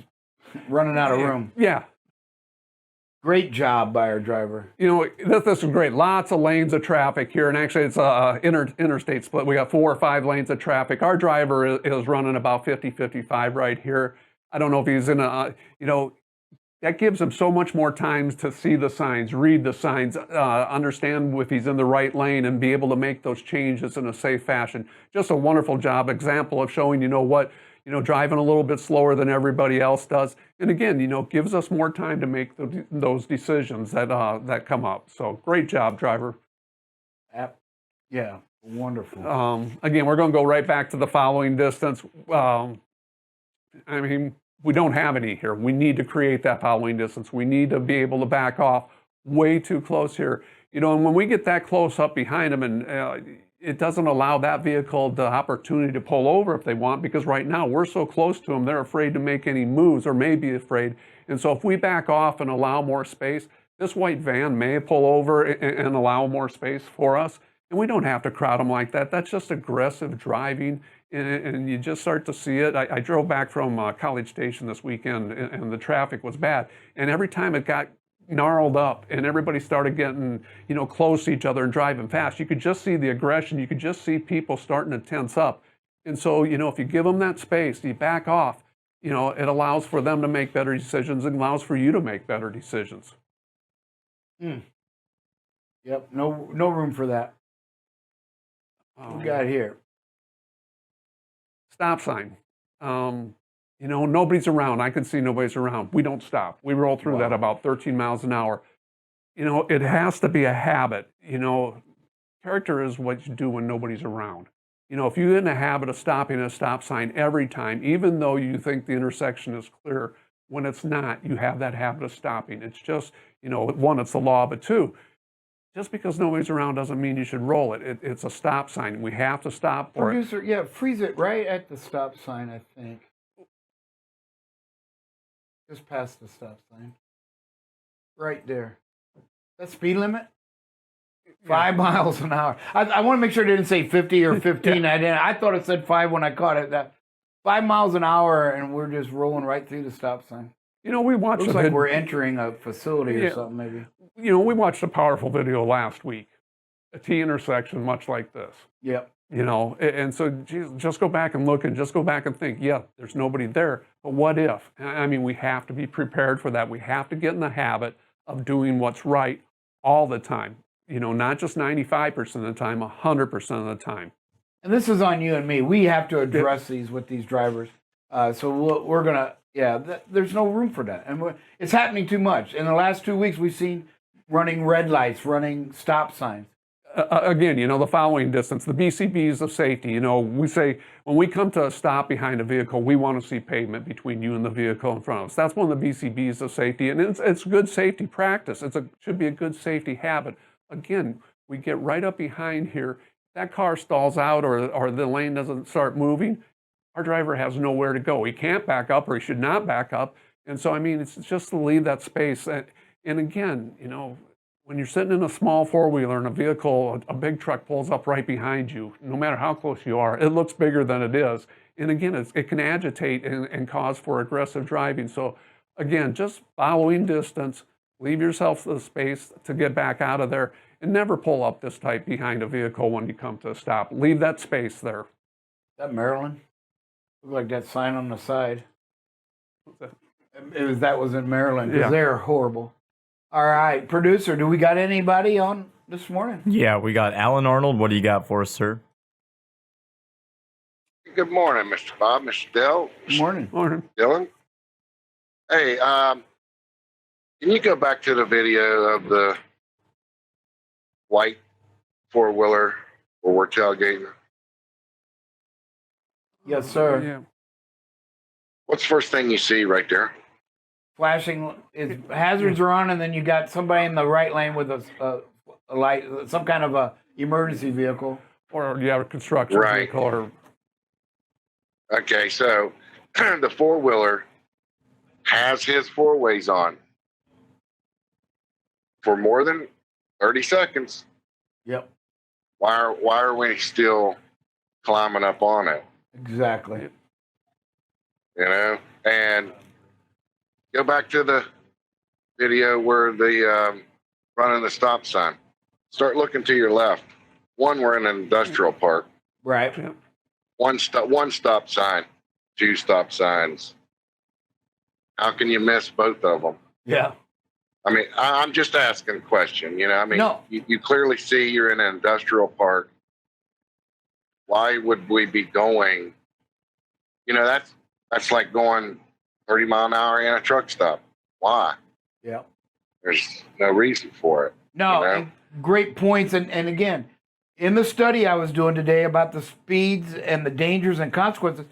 running out of room. Yeah. Great job by our driver. This is great. Lots of lanes of traffic here, and actually it's a interstate split. We got 4 or 5 lanes of traffic. Our driver is running about 50, 55 right here. I don't know if he's in that gives him so much more time to see the signs, read the signs, understand if he's in the right lane, and be able to make those changes in a safe fashion. Just a wonderful job, example of showing, driving a little bit slower than everybody else does. And again, gives us more time to make those decisions that come up. So great job, driver. Yeah, wonderful. Again, we're going to go right back to the following distance. We don't have any here. We need to create that following distance. We need to be able to back off way too close here. And when we get that close up behind them, and it doesn't allow that vehicle the opportunity to pull over if they want, because right now we're so close to them, they're afraid to make any moves or may be afraid. And so if we back off and allow more space, this white van may pull over and allow more space for us. And we don't have to crowd them like that. That's just aggressive driving. And you just start to see it. I drove back from College Station this weekend, and the traffic was bad. And every time it got gnarled up and everybody started getting, close to each other and driving fast, you could just see the aggression. You could just see people starting to tense up. And so, if you give them that space, you back off, it allows for them to make better decisions and allows for you to make better decisions. Yep, no room for that. What we got here? Stop sign. Nobody's around. I can see nobody's around. We don't stop. We roll through that about 13 miles an hour. It has to be a habit. Character is what you do when nobody's around. if you get in the habit of stopping at a stop sign every time, even though you think the intersection is clear, when it's not, you have that habit of stopping. It's just, one, it's the law, but two, just because nobody's around doesn't mean you should roll it. It's a stop sign. We have to stop for it. Producer, yeah, freeze it right at the stop sign, I think. Just past the stop sign. Right there. That speed limit? 5 miles an hour. I want to make sure it didn't say 50 or 15. Yeah. I thought it said 5 when I caught it. That 5 miles an hour, and we're just rolling right through the stop sign. We watched Looks like we're entering a facility or something, maybe. We watched a powerful video last week, a T intersection much like this. Yep. And so just go back and look and just go back and think, yeah, there's nobody there, but what if? I mean, we have to be prepared for that. We have to get in the habit of doing what's right all the time. Not just 95% of the time, 100% of the time. And this is on you and me. We have to address these with these drivers. So we're going to, there's no room for that. And it's happening too much. In the last 2 weeks, we've seen running red lights, running stop signs. Again, the following distance, the BCBs of safety, we say when we come to a stop behind a vehicle, we want to see pavement between you and the vehicle in front of us. That's one of the BCBs of safety, and it's good safety practice. Should be a good safety habit. Again, we get right up behind here. That car stalls out or the lane doesn't start moving, our driver has nowhere to go. He can't back up or he should not back up. And so, I mean, it's just to leave that space. And again, when you're sitting in a small four-wheeler in a vehicle, a big truck pulls up right behind you, no matter how close you are, it looks bigger than it is. And again, it can agitate and cause for aggressive driving. So again, just following distance, leave yourself the space to get back out of there, and never pull up this tight behind a vehicle when you come to a stop. Leave that space there. Is that Maryland? Looked like that sign on the side. That was in Maryland, because they're horrible. All right, producer, do we got anybody on this morning? Yeah, we got Alan Arnold. What do you got for us, sir? Good morning, Mr. Bob, Mr. Dell. Good morning. Morning. Dylan. Hey, can you go back to the video of the white four-wheeler where we're tailgating? Yes, sir. Yeah. What's the first thing you see right there? Flashing, hazards are on, and then you got somebody in the right lane with a light, some kind of a emergency vehicle. Or you have a construction vehicle or... Okay, so the four-wheeler has his four-ways on for more than 30 seconds. Yep. Why are we still climbing up on it? Exactly. And go back to the video where the running the stop sign. Start looking to your left. One, we're in an industrial park. Right. Yeah. One stop sign, two stop signs. How can you miss both of them? Yeah. I mean, I'm just asking a question. I mean, No. you clearly see you're in an industrial park. Why would we be going? That's like going 30 mile an hour in a truck stop. Why? Yeah. There's no reason for it. No, and great points. And again, in the study I was doing today about the speeds and the dangers and consequences,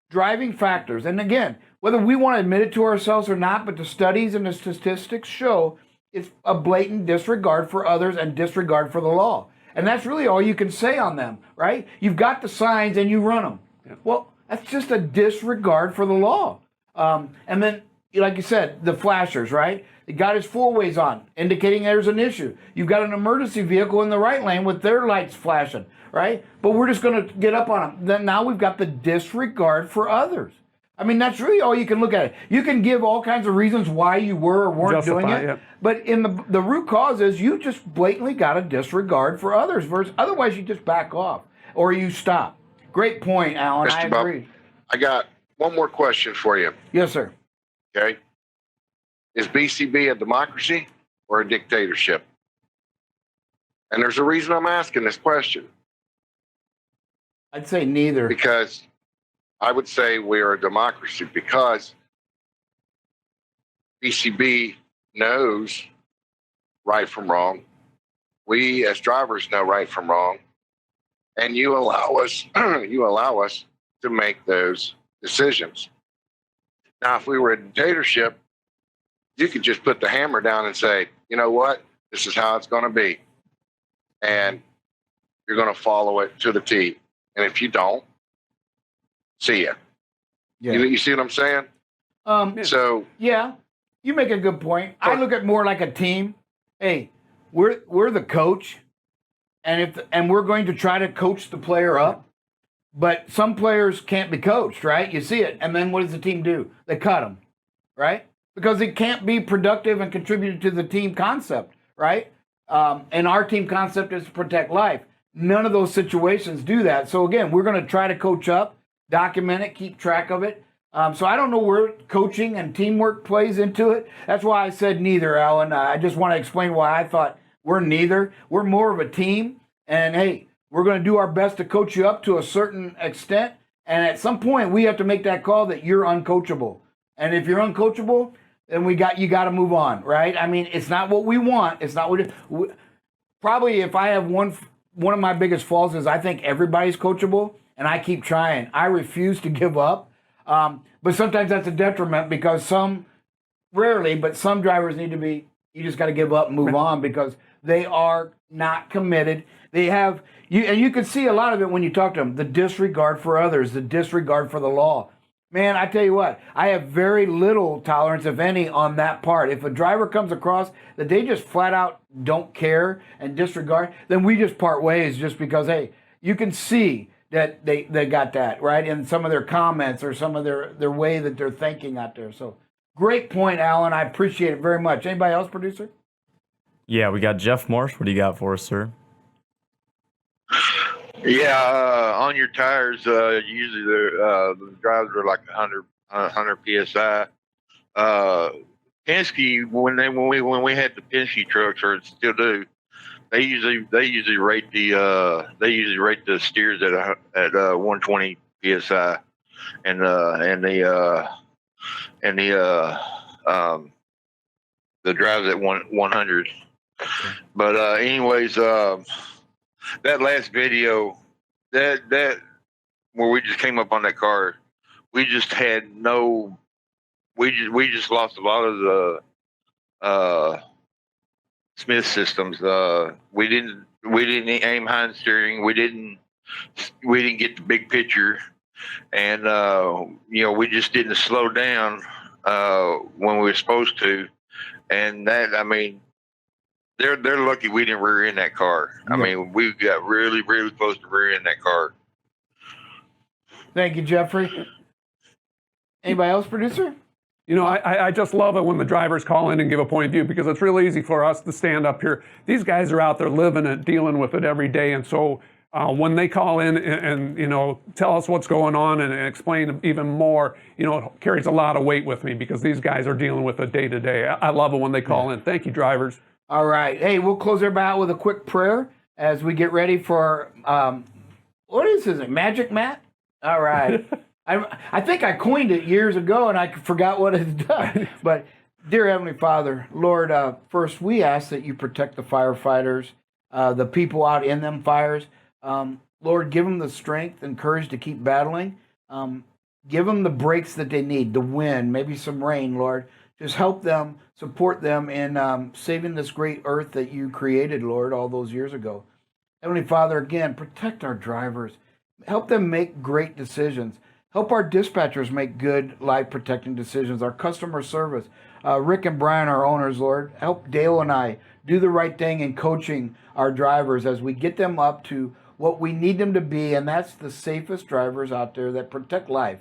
driving factors. And again, whether we want to admit it to ourselves or not, but the studies and the statistics show it's a blatant disregard for others and disregard for the law. And that's really all you can say on them, right? You've got the signs and you run them. Yeah. Well, that's just a disregard for the law. And then, like you said, the flashers, right? He got his four-ways on, indicating there's an issue. You've got an emergency vehicle in the right lane with their lights flashing, right? But we're just going to get up on them. Then now we've got the disregard for others. I mean, that's really all you can look at it. You can give all kinds of reasons why you were or weren't doing it. Yeah. But in the root cause is you just blatantly got a disregard for others. Otherwise, you just back off or you stop. Great point, Alan. Mr. I Bob, agree. I got one more question for you. Yes, sir. Okay. Is BCB a democracy or a dictatorship? And there's a reason I'm asking this question. I'd say neither. Because I would say we are a democracy because BCB knows right from wrong. We as drivers know right from wrong. and you allow us you allow us to make those decisions. Now, if we were a dictatorship, you could just put the hammer down and say, you know what, this is how it's going to be, and you're going to follow it to the T. And if you don't, see ya. Yeah. You see what I'm saying? So yeah, you make a good point. I look at more like a team. Hey, we're the coach, and we're going to try to coach the player up. But some players can't be coached, right? You see it, and then what does the team do? They cut them, right? Because it can't be productive and contribute to the team concept, right? And our team concept is to protect life. None of those situations do that. So again, we're going to try to coach up, document it, keep track of it. So I don't know where coaching and teamwork plays into it. That's why I said neither, Alan. I just want to explain why I thought we're neither. We're more of a team. And hey, we're going to do our best to coach you up to a certain extent. And at some point, we have to make that call that you're uncoachable. And if you're uncoachable, then you got to move on, right? I mean, it's not what we want. It's not what probably if I have one of my biggest faults is I think everybody's coachable, and I keep trying. I refuse to give up. But sometimes that's a detriment because rarely, but some drivers need to be, you just got to give up and move on because they are not committed. They have, and you can see a lot of it when you talk to them, the disregard for others, the disregard for the law. Man, I tell you what, I have very little tolerance, if any, on that part. If a driver comes across that they just flat out don't care and disregard, then we just part ways just because, hey, you can see that they got that, right? In some of their comments or some of their way that they're thinking out there. So great point, Alan. I appreciate it very much. Anybody else, producer? Yeah, we got Jeff Marsh. What do you got for us, sir? Yeah, on your tires, usually the drives are like 100 psi. Penske, when we had the Penske trucks, or still do, they usually rate the steers at 120 psi, and the drives at 100. But anyways, that last video, that where we just came up on that car, we just lost a lot of the Smith systems. We didn't aim high steering. We didn't get the big picture, and we just didn't slow down when we were supposed to. And that, I mean, they're lucky we didn't rear end that car. I mean, we got really, really close to rear end that car. Thank you, Jeffrey. Anybody else, producer? You know, I just love it when the drivers call in and give a point of view because it's really easy for us to stand up here. These guys are out there living it, dealing with it every day. And so when they call in and tell us what's going on and explain even more, it carries a lot of weight with me because these guys are dealing with it day to day. I love it when they call in. Thank you, drivers. All right. Hey, we'll close everybody out with a quick prayer as we get ready for, what is this, Magic Mat? All right. I think I coined it years ago and I forgot what it's done. But dear Heavenly Father, Lord, first we ask that you protect the firefighters, the people out in them fires. Lord, give them the strength and courage to keep battling. Give them the breaks that they need, the wind, maybe some rain, Lord. Just help them, support them in saving this great earth that you created, Lord, all those years ago. Heavenly Father, again, protect our drivers. Help them make great decisions. Help our dispatchers make good life-protecting decisions. Our customer service, Rick and Brian, our owners, Lord. Help Dale and I do the right thing in coaching our drivers as we get them up to what we need them to be, and that's the safest drivers out there that protect life.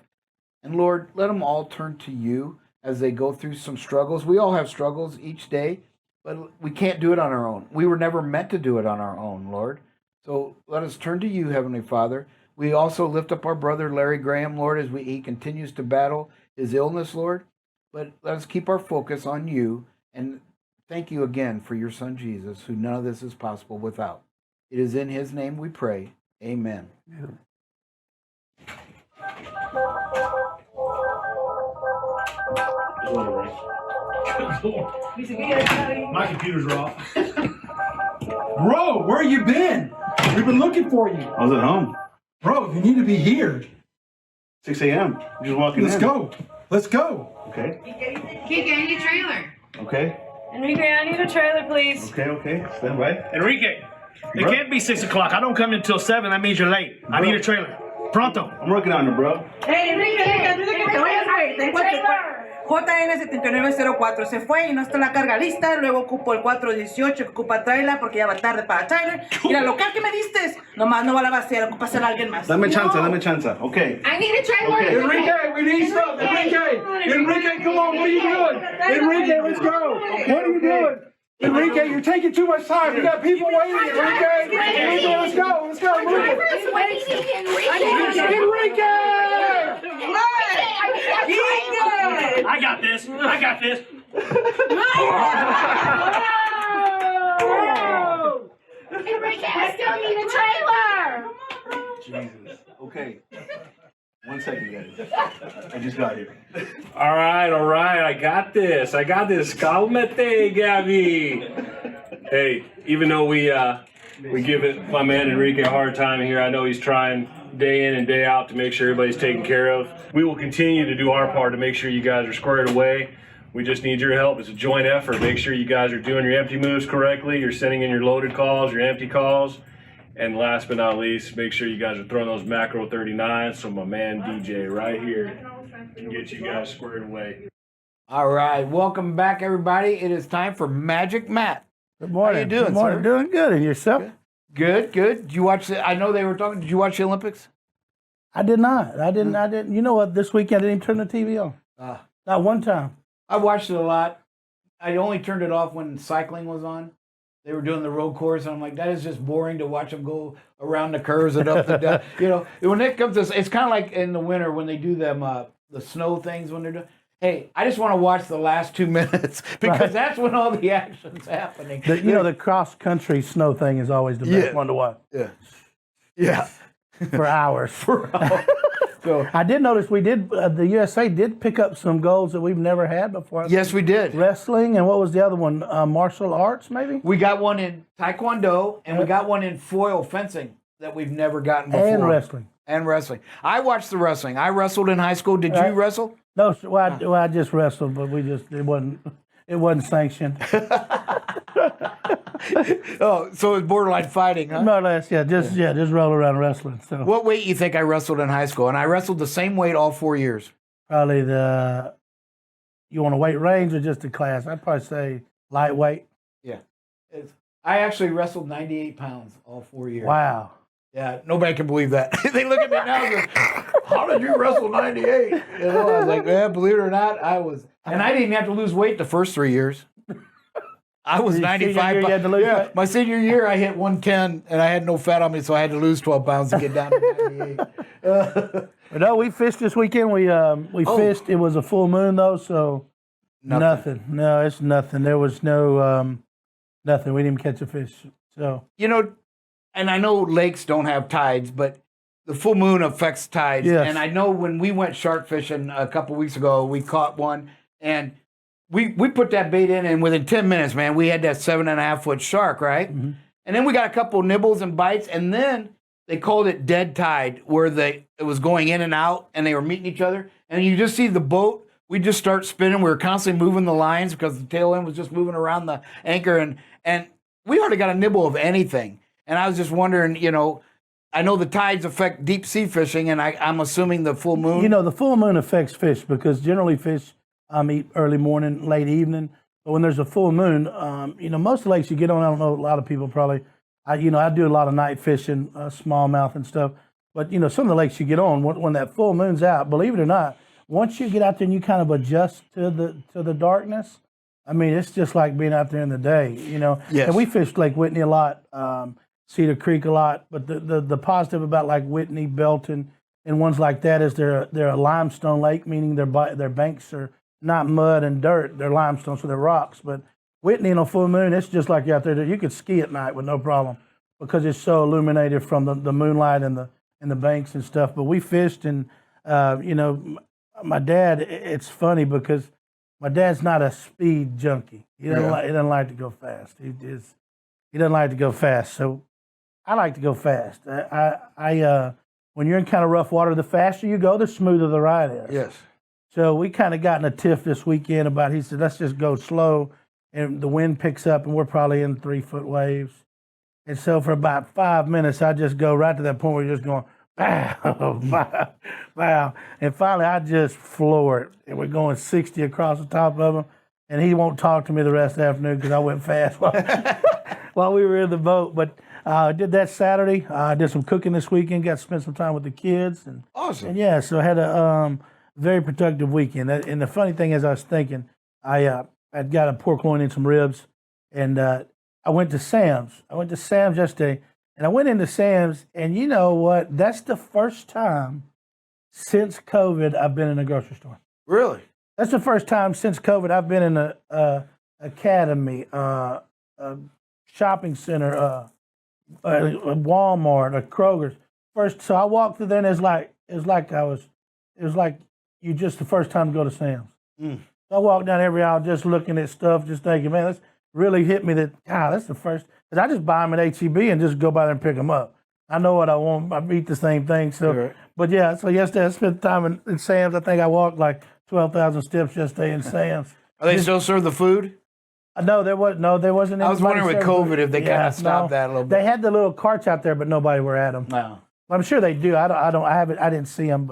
And Lord, let them all turn to you as they go through some struggles. We all have struggles each day, but we can't do it on our own. We were never meant to do it on our own, Lord. So let us turn to you, Heavenly Father. We also lift up our brother Larry Graham, Lord, as he continues to battle his illness, Lord. But let us keep our focus on you. And thank you again for your son, Jesus, who none of this is possible without. It is in his name we pray. Amen. Yeah. My computers are off. Bro, where you been? We've been looking for you. I was at home. Bro, you need to be here. 6 a.m. Just walking Let's in. go. Let's go. Okay. Kike, I need a trailer. Okay. Enrique, I need a trailer, please. Okay. Stand by. Enrique, it can't be 6 o'clock. I don't come until 7. That means you're late. I need a trailer. Pronto. I'm working on it, bro. Hey, Enrique, te voy a traer. Tengo el trailer. JN7904 se fue y no está la carga lista. Luego ocupo el 418 que ocupa trailer porque ya va tarde para trailer. Y la local que me diste, nomás no va a la vacía, ocupa hacer a alguien más. Dame chance. Okay. I need a trailer. Okay. Enrique, we need stuff. Enrique, come on. What are you doing? Enrique, let's go. What are you doing? Enrique, you're taking too much time. We got people waiting. Enrique, let's go. Move it. Enrique! I got this. Enrique, I still need a trailer. Jesus. Okay. 1 second, guys. I just got here. All right. I got this. Calmate, Gabby. Hey, even though we give my man Enrique a hard time here, I know he's trying day in and day out to make sure everybody's taken care of. We will continue to do our part to make sure you guys are squared away. We just need your help. It's a joint effort. Make sure you guys are doing your empty moves correctly. You're sending in your loaded calls, your empty calls. And last but not least, make sure you guys are throwing those macro 39s so my man DJ right here can get you guys squared away. All right, welcome back, everybody. It is time for Magic Matt. Good morning. How you doing, Good morning. sir? Doing good. And yourself? Good. Did you watch I know they were talking. Did you watch the Olympics? I did not. I didn't. You know what? This weekend I didn't even turn the TV on. Not one time. I watched it a lot. I only turned it off when cycling was on. They were doing the road course, and I'm like, that is just boring to watch them go around the curves and up the down. You know, when it comes to, it's kind of like in the winter when they do them the snow things when they're doing. Hey, I just want to watch the last 2 minutes because that's when all the action's happening. The cross country snow thing is always the best one to watch. Yeah. For hours. So I did notice the USA did pick up some goals that we've never had before. Yes, we did. Wrestling, and what was the other one? Martial arts, maybe? We got one in Taekwondo, and we got one in foil fencing that we've never gotten before. And wrestling. I watched the wrestling. I wrestled in high school. Did you wrestle? No, I just wrestled, but it wasn't sanctioned. Oh, so it's borderline fighting, huh? More or less, just roll around wrestling. So what weight you think I wrestled in high school? And I wrestled the same weight all 4 years. Probably you want a weight range or just a class? I'd probably say lightweight. Yeah. I actually wrestled 98 pounds all 4 years. Wow. Yeah, nobody can believe that. They look at me now and go, how did you wrestle 98? You know, I was like, believe it or not, I was. And I didn't have to lose weight the first 3 years. I was 95 pounds. My senior year, I hit 110, and I had no fat on me, so I had to lose 12 pounds to get down to 98. No, we fished this weekend. We fished. It was a full moon, though, so nothing. No, it's nothing. There was no nothing. We didn't even catch a fish. So and I know lakes don't have tides, but the full moon affects tides. Yes. And I know when we went shark fishing a couple weeks ago, we caught one, and we put that bait in, and within 10 minutes, man, we had that 7.5 foot shark, right? Mm-hmm. And then we got a couple nibbles and bites, and then they called it dead tide, where it was going in and out, and they were meeting each other. And you just see the boat, we just start spinning. We were constantly moving the lines because the tail end was just moving around the anchor, and we hardly got a nibble of anything. And I was just wondering, I know the tides affect deep sea fishing, and I'm assuming the full moon. The full moon affects fish because generally fish eat early morning, late evening. But when there's a full moon, most of the lakes you get on, I don't know, a lot of people probably, I do a lot of night fishing, smallmouth and stuff. But, some of the lakes you get on, when that full moon's out, believe it or not, once you get out there and you kind of adjust to the darkness, I mean, it's just like being out there in the day, Yes. And we fished Lake Whitney a lot, Cedar Creek a lot. But the positive about like Whitney, Belton, and ones like that is they're a limestone lake, meaning their banks are not mud and dirt, they're limestone, so they're rocks. But Whitney on a full moon, it's just like you're out there. You could ski at night with no problem because it's so illuminated from the moonlight and the banks and stuff. But we fished, and my dad. It's funny because my dad's not a speed junkie. He doesn't like to go fast. He doesn't like to go fast. So I like to go fast. When you're in kind of rough water, the faster you go, the smoother the ride is. Yes. So we kind of got in a tiff this weekend about, he said, let's just go slow, and the wind picks up, and we're probably in 3-foot waves. And so for about 5 minutes, I just go right to that point where you're just going, bow, bow, bow. And finally, I just floor it, and we're going 60 across the top of him, and he won't talk to me the rest of the afternoon because I went fast while we were in the boat. But I did that Saturday. I did some cooking this weekend. Got to spend some time with the kids. And, Awesome. And yeah, so I had a very productive weekend. And the funny thing is, I was thinking, I'd got a pork loin and some ribs, and I went to Sam's. I went to Sam's yesterday, and I went into Sam's, and you know what? That's the first time since COVID I've been in a grocery store. Really? That's the first time since COVID I've been in a academy, a shopping center, a Walmart, a Kroger's. So I walked through there, and it was like you just the first time to go to Sam's. So I walked down every aisle just looking at stuff, just thinking, man, that's really hit me that, that's the first. Because I just buy them at HEB and just go by there and pick them up. I know what I want. I eat the same thing. So, Right. But yeah, so yesterday I spent time in Sam's. I think I walked like 12,000 steps yesterday in Sam's. Are they still serve the food? There wasn't. I was wondering with serving COVID food. if they kind of stopped that a little bit. They had the little carts out there, but nobody were at them. No. Well, I'm sure they do. I didn't see them,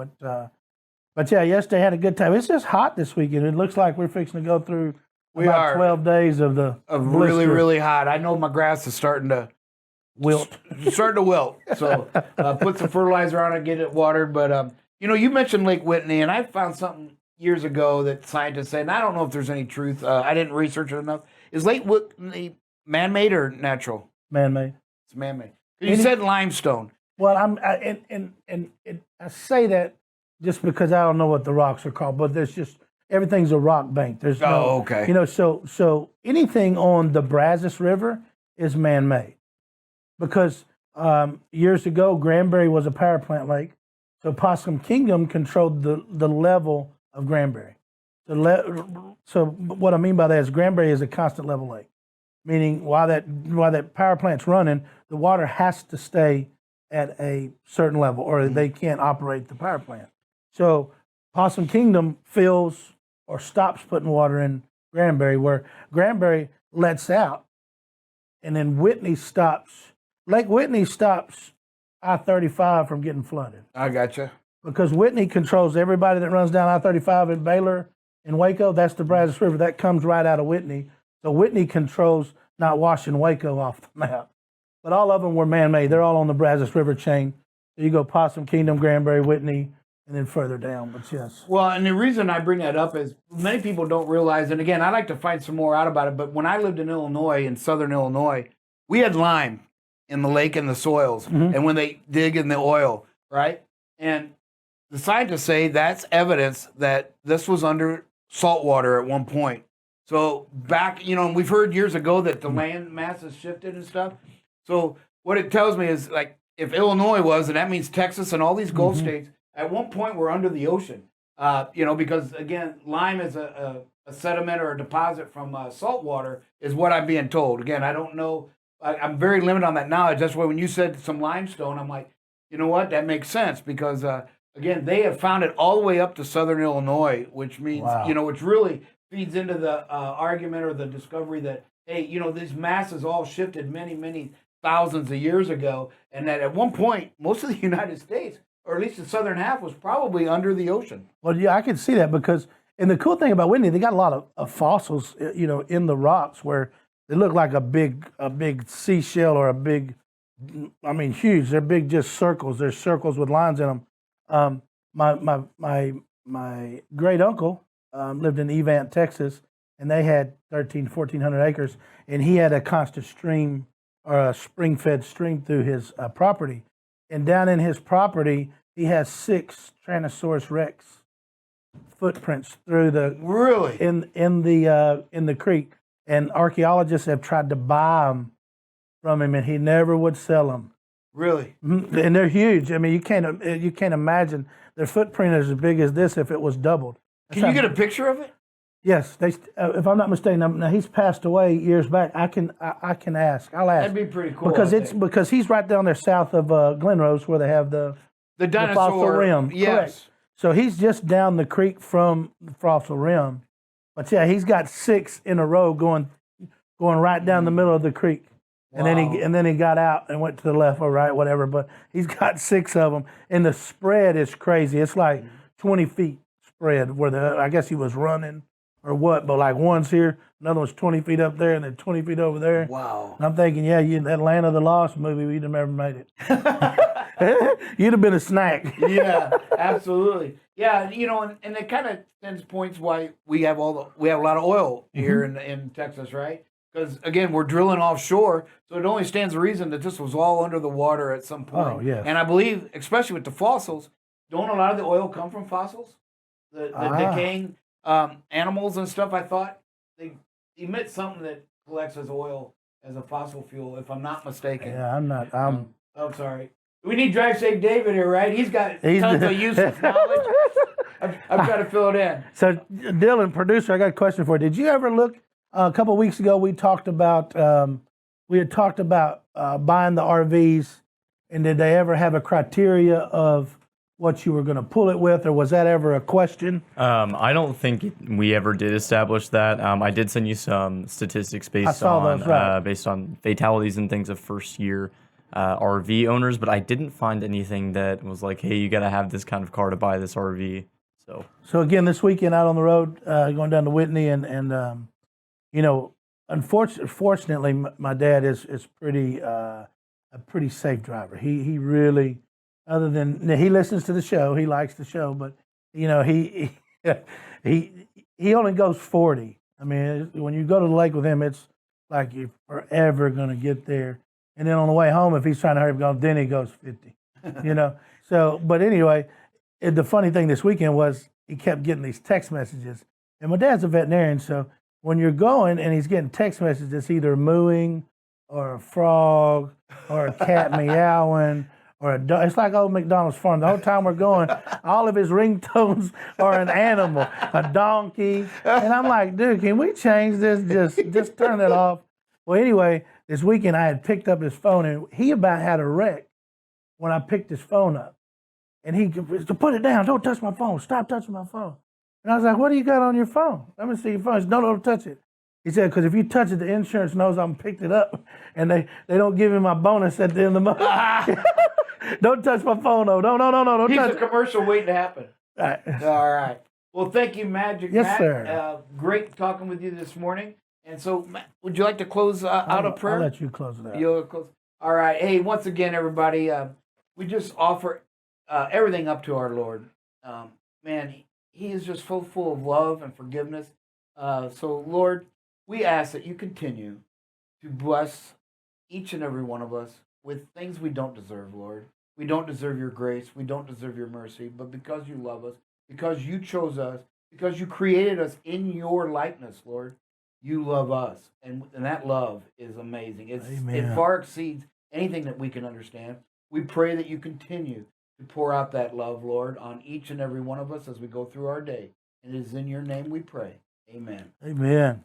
but yeah, yesterday I had a good time. It's just hot this weekend. It looks like we're fixing to go through about 12 days of the really, blister. really hot. I know my grass is starting to wilt. So put some fertilizer on it, get it watered. But you mentioned Lake Whitney, and I found something years ago that scientists say, and I don't know if there's any truth. I didn't research it enough. Is Lake Whitney man-made or natural? Man-made. It's man-made. You said limestone. Well, I say that just because I don't know what the rocks are called, but there's just everything's a rock bank. There's okay. So anything on the Brazos River is man-made because years ago Granbury was a power plant lake, so Possum Kingdom controlled the level of Granbury. So what I mean by that is Granbury is a constant level lake, meaning while that power plant's running, the water has to stay at a certain level, or they can't operate the power plant. So Possum Kingdom fills or stops putting water in Granbury, where Granbury lets out, and then Lake Whitney stops I-35 from getting flooded. I gotcha. Because Whitney controls everybody that runs down I-35 in Baylor and Waco. That's the Brazos River. That comes right out of Whitney. So Whitney controls not washing Waco off the map. But all of them were man-made. They're all on the Brazos River chain. So you go Possum Kingdom, Granbury, Whitney, and then further down. But yes. Well, and the reason I bring that up is many people don't realize, and again, I like to find some more out about it, but when I lived in Illinois, in southern Illinois, we had lime in the lake and the soils, and when they dig in the oil, right? And the scientists say that's evidence that this was under salt water at one point. So back, we've heard years ago that the land mass has shifted and stuff. So what it tells me is, like, if Illinois was, and that means Texas and all these Gulf states, at one point we're under the ocean. Because again, lime is a sediment or a deposit from salt water, is what I'm being told. Again, I don't know. I'm very limited on that knowledge. That's why when you said some limestone, I'm like, you know what? That makes sense because again, they have found it all the way up to southern Illinois, which means which really feeds into the argument or the discovery that these masses all shifted many, many thousands of years ago, and that at one point most of the United States, or at least the southern half, was probably under the ocean. Well, yeah, I can see that because, and the cool thing about Whitney, they got a lot of fossils, in the rocks where they look like a big seashell or a big, huge. They're big, just circles. There's circles with lines in them. My great uncle lived in Evant, Texas, and they had 1,400 acres, and he had a constant stream or a spring-fed stream through his property. And down in his property, he has 6 Tyrannosaurus Rex footprints through the in the creek. And archaeologists have tried to buy them from him, and he never would sell them. Really? And they're huge. I mean, you can't imagine their footprint is as big as this if it was doubled. Can you get a picture of it? Yes, if I'm not mistaken, now he's passed away years back. I can ask. I'll ask. That'd be pretty cool. Because he's right down there south of Glen Rose where they have the dinosaur fossil rim. Yes. Correct. So he's just down the creek from the fossil rim. But yeah, he's got 6 in a row going right down the middle of the creek. And then he got out and went to the left or right, whatever. But he's got 6 of them, and the spread is crazy. It's like 20 feet spread where I guess he was running or what. But like one's here, another one's 20 feet up there, and then 20 feet over there. Wow. And I'm thinking, that Land of the Lost movie, we'd have never made it. You'd have been a snack. Yeah, absolutely. Yeah, and it kind of sends points why we have a lot of oil here in Texas, right? Because again, we're drilling offshore, so it only stands to reason that this was all under the water at some point. Oh, yes. And I believe, especially with the fossils, don't a lot of the oil come from fossils? The decaying animals and stuff. I thought they emit something that collects as oil as a fossil fuel, if I'm not mistaken. Yeah, I'm not. Oh, sorry. We need Drive Safe David here, right? He's got tons of useless knowledge. I'm trying to fill it in. So, Dylan, producer, I got a question for you. Did you ever look? A couple of weeks ago, we talked about buying the RVs, and did they ever have a criteria of what you were going to pull it with, or was that ever a question? I don't think we ever did establish that. I did send you some statistics based on fatalities and things of first year RV owners, but I didn't find anything that was like, hey, you got to have this kind of car to buy this RV. So again, this weekend out on the road, going down to Whitney, and unfortunately, my dad is a pretty safe driver. He really, other than he listens to the show, he likes the show, but he only goes 40. I mean, when you go to the lake with him, it's like you're forever gonna get there. And then on the way home, if he's trying to hurry up, then he goes 50. So, but anyway, the funny thing this weekend was he kept getting these text messages, and my dad's a veterinarian, so. When you're going and he's getting text messages, it's either mooing or a frog or a cat meowing or a dog. It's like old McDonald's farm. The whole time we're going, all of his ringtones are an animal, a donkey. And I'm like, dude, can we change this? Just turn it off. Well, anyway, this weekend I had picked up his phone, and he about had a wreck when I picked his phone up. And he said, put it down. Don't touch my phone. Stop touching my phone. And I was like, what do you got on your phone? Let me see your phone. He said, no, don't touch it. He said, because if you touch it, the insurance knows I'm picked it up, and they don't give me my bonus at the end of the month. Don't touch my phone, though. No, don't touch it. He's a commercial waiting to happen. All right. Well, thank you, Magic Matt. Yes, sir. Great talking with you this morning. And so, Matt, would you like to close out a prayer? I'll let you close it out. You'll close. All right. Hey, once again, everybody, we just offer everything up to our Lord. Man, He is just so full of love and forgiveness. So, Lord, we ask that you continue to bless each and every one of us with things we don't deserve, Lord. We don't deserve your grace. We don't deserve your mercy. But because you love us, because you chose us, because you created us in your likeness, Lord, you love us. And that love is amazing. It far exceeds anything that we can understand. We pray that you continue to pour out that love, Lord, on each and every one of us as we go through our day. And it is in your name we pray. Amen. Amen.